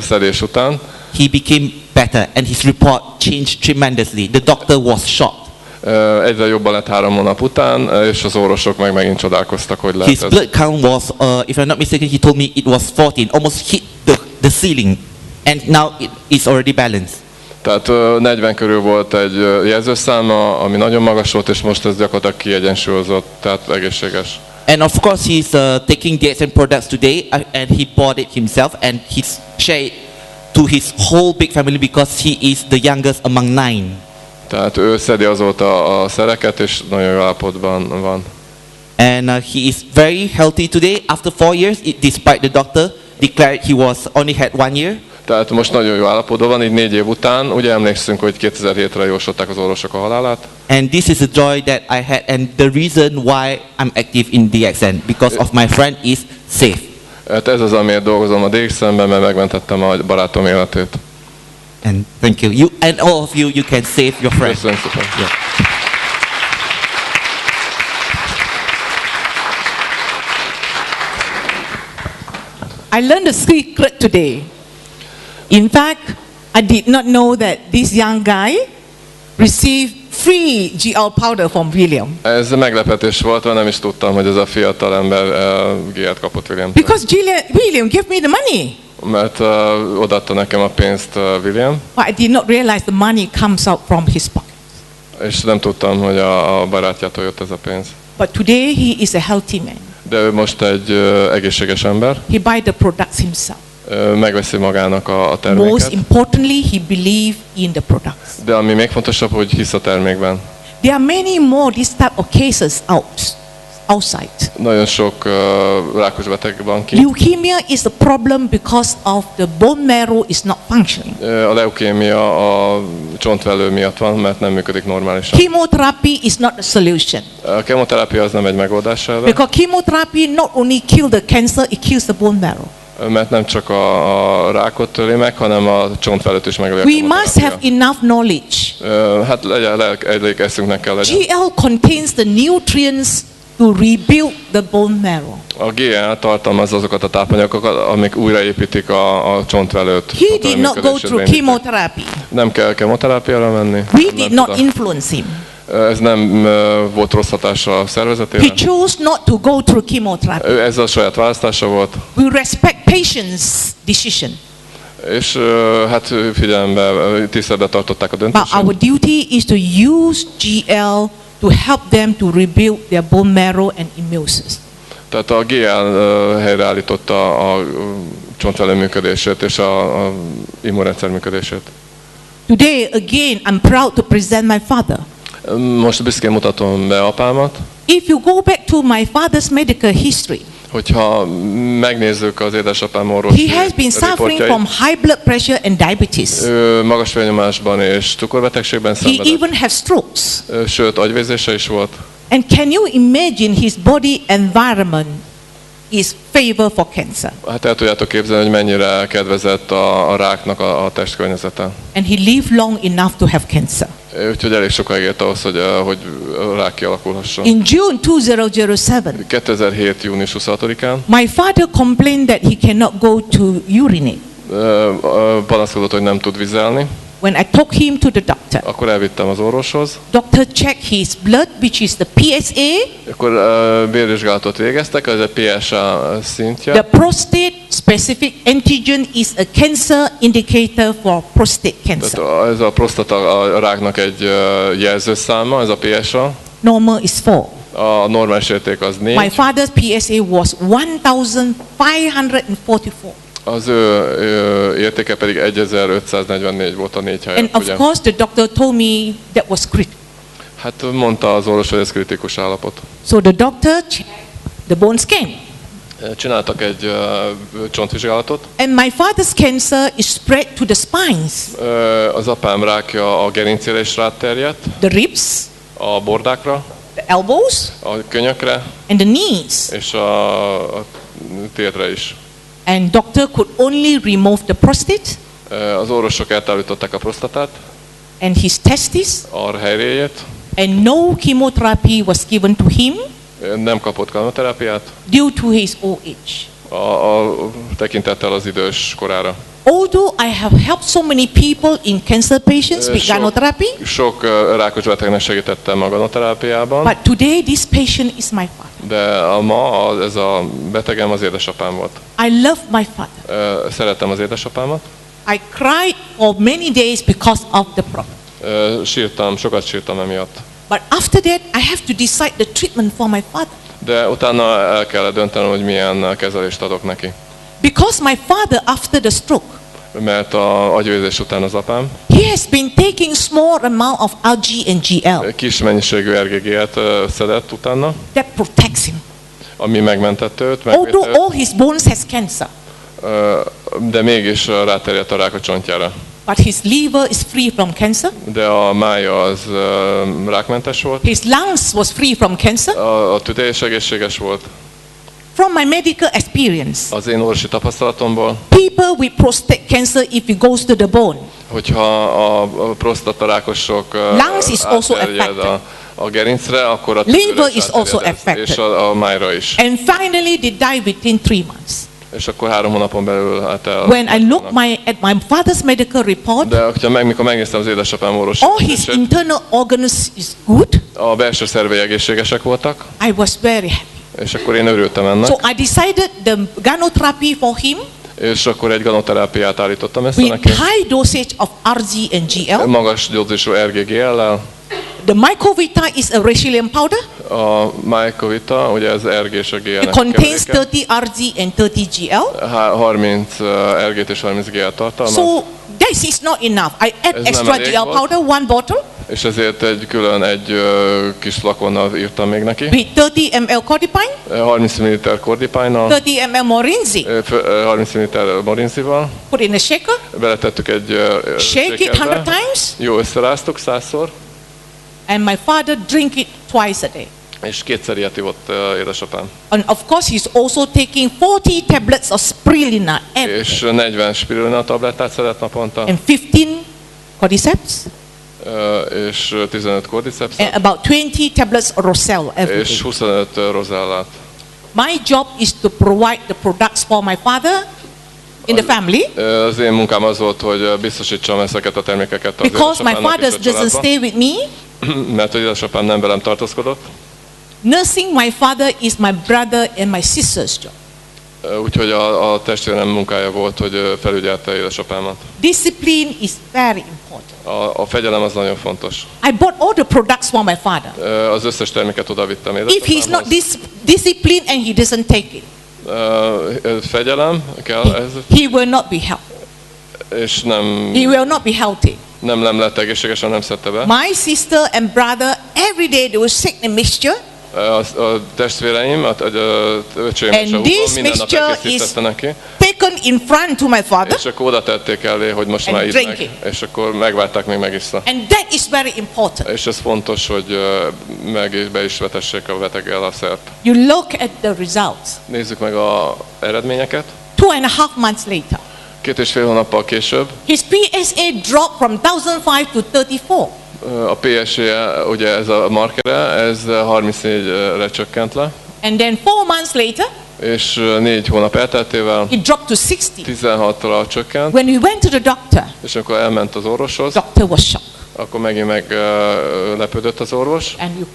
szedés után, he became better and his report changed tremendously. The doctor was shocked. Egyre jobban lett 3 hónap után, és az orvosok meg megint csodálkoztak, hogy lehet His blood count was, if I'm not mistaken, he told me it was 14, almost hit the ceiling, and now it's already balanced. Tehát 40 körül volt egy jelzőszáma, ami nagyon magas volt, és most ez gyakorlatilag kiegyensúlyozott, tehát egészséges. And of course he's taking DXN products today, and he bought it himself, and he's shared it to his whole big family because he is the youngest among 9. Tehát ő szedi azóta a szereket, és nagyon jó állapotban van. And he is very healthy today. After 4 years, despite the doctor declared he was only had 1 year. Tehát most nagyon jó állapotban van, így 4 év után. Ugye emlékszünk, hogy 2007-re jósolták az orvosok a halálát. And this is a joy that I had, and the reason why I'm active in DXN, because of my friend is safe. Hát ez az, amiért dolgozom a DXN-ben, mert megmentettem a barátom életét. And thank you. You and all of you can save your friend. Köszönöm szépen. Yeah. I learned a secret today. In fact, I did not know that this young guy received free GL powder from William. Ez meglepetés volt, mert nem is tudtam, hogy ez a fiatal ember GL-t kapott William. Because William gave me the money. mert odaadta nekem a pénzt William, But I did not realize the money comes out from his pocket. és nem tudtam, hogy a barátjától jött ez a pénz. But today he is a healthy man. De ő most egy egészséges ember, He buy the products himself. megveszi magának a Most terméket, importantly, he believe in the products. de ami még fontosabb, hogy hisz a termékben. There are many more this type of cases outside. Nagyon sok rákos beteg van ki. Leukemia is the problem because of the bone marrow is not functioning. A leukémia a csontvelő miatt van, mert nem működik normálisan. Chemotherapy is not a solution. A kemoterápia az nem egy megoldás erre, Because chemotherapy not only kill the cancer, it kills the bone marrow. mert nem csak a rákot töli meg, hanem a csontvelőt is megöli a We must have kemoterápia. enough knowledge. Hát elég eszünknek kell legyen. GL contains the nutrients to rebuild the bone marrow. A GL tartalmazza azokat a tápanyagokat, amik újraépítik a csontvelőt. He csontvelő did not go működését through beindítják. chemotherapy. Nem kell kemoterápiára menni. We Nem did not tudom. influence him. Ez nem volt rossz hatása a szervezetére. He chose not to go through chemotherapy. Ez a saját választása volt, We respect patient's decision. és hát figyelembe, tiszteletbe tartották a But döntését. our duty is to use GL to help them to rebuild their bone marrow and immune system. Tehát a GL helyreállította a csontvelő működését és a immunrendszer működését. Today, again, I'm proud to present my father. Most büszkén mutatom be apámat. If you go back to my father's medical history, Hogyha megnézzük az édesapám orvosi he has been suffering riportjait, from high blood pressure and diabetes. ő magas vérnyomásban és cukorbetegségben He szenvedett, even has strokes. sőt agyvérzése is volt. And can you imagine his body environment is favor for cancer? Hát el tudjátok képzelni, hogy mennyire kedvezett a ráknak a testkörnyezete. And he lived long enough to have cancer. Úgyhogy elég sokáig élt ahhoz, hogy rák kialakulhasson. In June 2007, 2007. június 26-án my father complained that he cannot go to urinate. panaszkodott, hogy nem tud vizelni. When I took him to the doctor, Akkor elvittem az orvoshoz. doctor checked his blood, which is the PSA, Akkor vérvizsgálatot végeztek, ez a PSA szintje. the prostate specific antigen is a cancer indicator for prostate cancer. Tehát ez a prostata a ráknak egy jelzőszáma, ez a PSA. Normal is 4. A normális érték az My 4. father's PSA was 1544. Az ő értéke pedig 1544 volt a 4 And helyett, of ugye? course, the doctor told me that was critical. Hát mondta az orvos, hogy ez kritikus állapot. So the doctor checked the bone scan. Csináltak egy csontvizsgálatot. And my father's cancer is spread to the spines, Az apám rákja a gerincére is ráterjedt, the ribs, a bordákra, the elbows, a könyökre and the knees. és a térdre is. And doctor could only remove the prostate Az orvosok eltávolították a prostatát, and his testes, a helyréjét, and no chemotherapy was given to him nem kapott kemoterápiát, due to his old age. a tekintettel az idős korára. Although I have helped so many people in cancer patients with Sok- gynotherapy, Sok rákos betegnek segítettem a ganoterápiában, but today this patient is my father. de ez a betegem az édesapám volt. I love my father. Szeretem az édesapámat. I cried for many days because of the problem. Sokat sírtam emiatt. But after that, I have to decide the treatment for my father. De utána el kellett döntenem, hogy milyen kezelést adok neki. Because my father, after the stroke, Mert a agyvérzés után az apám he has been taking small amount of RG and GL kis mennyiségű RGG-et szedett utána, that protects him. ami megmentette őt, Although megvédte őt, all his bones has cancer, de mégis ráterjedt a rák a csontjára. but his liver is free from cancer. De a mája az rákmentes volt, His lungs was free from cancer. a tüdej is egészséges volt. From my medical experience, Az én orvosi tapasztalatomból, people with prostate cancer, if it goes to the bone, hogyha a prostatarákosok Lungs is also átterjed affected. a gerincre, akkor a Liver tüdőre is also átterjed ez, affected. és a májra is. and finally they die within 3 months. És akkor 3 hónapon belül hát When I look at my father's medical report, De hogyha mikor megnéztem az édesapám orvosi all his jelentését, internal organs is good. a belső szervei egészségesek voltak, I was very happy. és akkor én örültem ennek, So I decided the gynotherapy for him És akkor egy ganoterápiát állítottam össze with neki. high dosage of RG and GL. Magas dózisú RGGL-lel. The Mycovita is a resilient powder. A Mycovita, ugye ez RG és a It GL-nek contains keveréke. 30 RG and 30 GL. 30 RG-t és 30 GL tartalmaz. So this is not enough. I add Ez nem extra elég GL volt. powder, one bottle, És ezért egy kis flakonnal írtam még neki. with 30 ml codipine, 30 ml kordipájnnal, 30 ml morinzi. 30 ml morinzival. Put in a shaker, Beletettük egy shake it 100 shakerbe. times, Jó, összeráztuk 100-szor. and my father drink it twice a day. És kétszer ilyet ivott édesapám. And of course, he's also taking 40 tablets of spirulina every És day, 40 spirulina tablettát szedett naponta, and 15 cordyceps, és 15 cordyceps, and about 20 tablets of Rosel every és day. 25 rozellát. My job is to provide the products for my father in the family, Az én munkám az volt, hogy biztosítsam ezeket a termékeket az because my édesapámnak father és a doesn't családban, stay with me. mert hogy édesapám nem velem tartózkodott. Nursing my father is my brother and my sister's job. Úgyhogy a testvérem munkája volt, hogy felügyelte édesapámat. Discipline is very important. A fegyelem az nagyon fontos. I bought all the products for my father. Az összes terméket oda vittem If he's not édesapámhoz. disciplined and he doesn't take it, Fegyelem kell ez, he will not be healthy. és nem He will not be healthy. lett egészségesen, nem szedte be. My sister and brother, every day they will shake the mixture, A testvéreim, a öcsém és a And húgom this minden nap mixture elkészítette neki, taken in front to my father, és akkor oda tették elé, hogy most And már idd drink meg, it. és akkor megvárták, még megissza. and that is very important. És ez fontos, hogy be is vetessék a beteggel a szert. You look at the results. Nézzük meg az eredményeket. 2.5 months later, 2,5 hónappal később his PSA dropped from 1,005 to 34. a PSA, ugye ez a markere, ez 34-re csökkent le, And then 4 months later, és 4 hónap elteltével it dropped to 60. 16-ra csökkent, When we went to the doctor, és akkor elment az orvoshoz, doctor was shocked. akkor megint meglepődött az orvos, And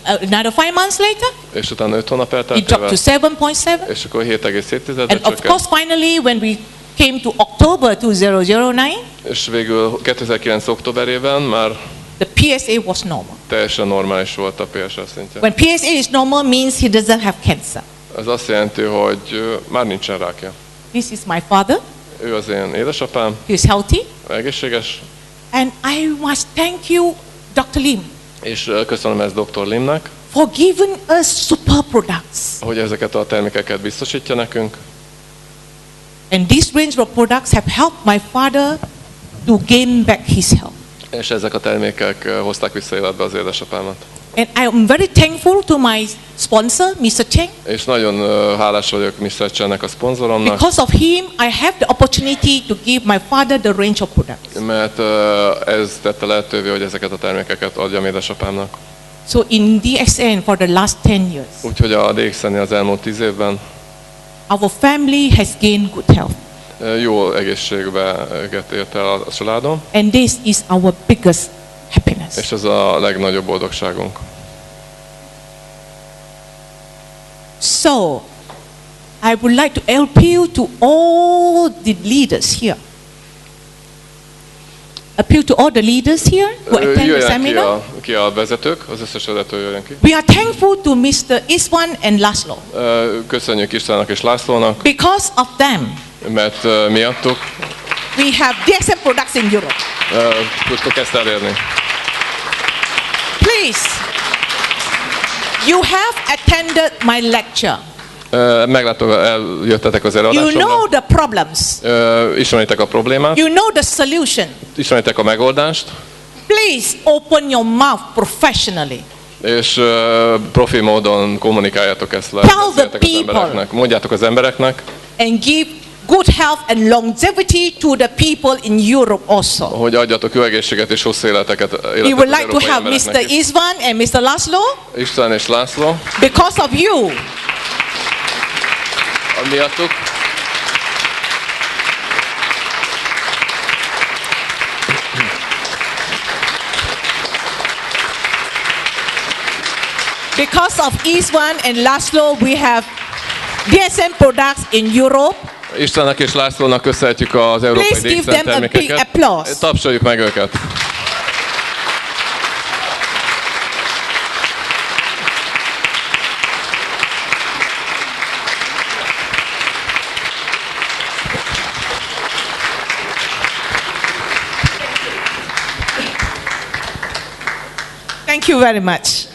another 5 months later, és utána 5 hónap it dropped elteltével, to 7.7. és akkor 7,7-re And of csökkent. course, finally, when we came to October 2009, És végül 2009. októberében már the PSA was normal. teljesen normális volt a PSA szintje. When PSA is normal, means he doesn't have cancer. Ez azt jelenti, hogy már nincsen rákja. This is my father. Ő az én édesapám, He is healthy. egészséges, And I must thank you, Dr. Lim, és köszönöm ezt Dr. Limnek, for giving us super products. hogy ezeket a termékeket biztosítja nekünk. And this range of products have helped my father to gain back his health. És ezek a termékek hozták vissza életbe az édesapámat. And I am very thankful to my sponsor, Mr. Cheng. És nagyon hálás vagyok Mr. Chennek, a szponzoromnak, Because of him, I have the opportunity to give my father the range of products. mert ez tette lehetővé, hogy ezeket a termékeket adjam édesapámnak. So in DXN for the last 10 years, Úgyhogy a DXN az elmúlt 10 évben our family has gained good health. jó egészségbe ért el a családom, And this is our biggest happiness. és ez a legnagyobb boldogságunk. So, I would like to appeal to all the leaders here. Appeal to all the leaders here who attend the Jöjjön seminar. ki a vezetők, az összes vezető jöjjön ki. We are thankful to Mr. Iswan and Laszlo Köszönjük Istvánnak és Lászlónak, because of them. mert miattuk We have DXN products in Europe. tudtuk ezt elérni. Please, you have attended my lecture. Eljöttetek az You előadásomra, know the problems. ismeritek a problémát, You know the solution. ismeritek a megoldást, Please open your mouth professionally. és profi módon kommunikáljátok ezt le. Tell the Beszéljetek az people. embereknek, mondjátok az embereknek, And give good health and longevity to the people in Europe also. hogy adjatok jó egészséget és hosszú életet We az would like to európai have embereknek Mr. is. Iswan and Mr. Laszlo István és László, because of you. miattuk. Because of Iswan and Laszlo, we have DSM products in Europe. Istvánnak és Lászlónak köszönhetjük az európai Please give them a big dékszert-termékeket. applause. Tapsoljuk meg őket. Thank you very much.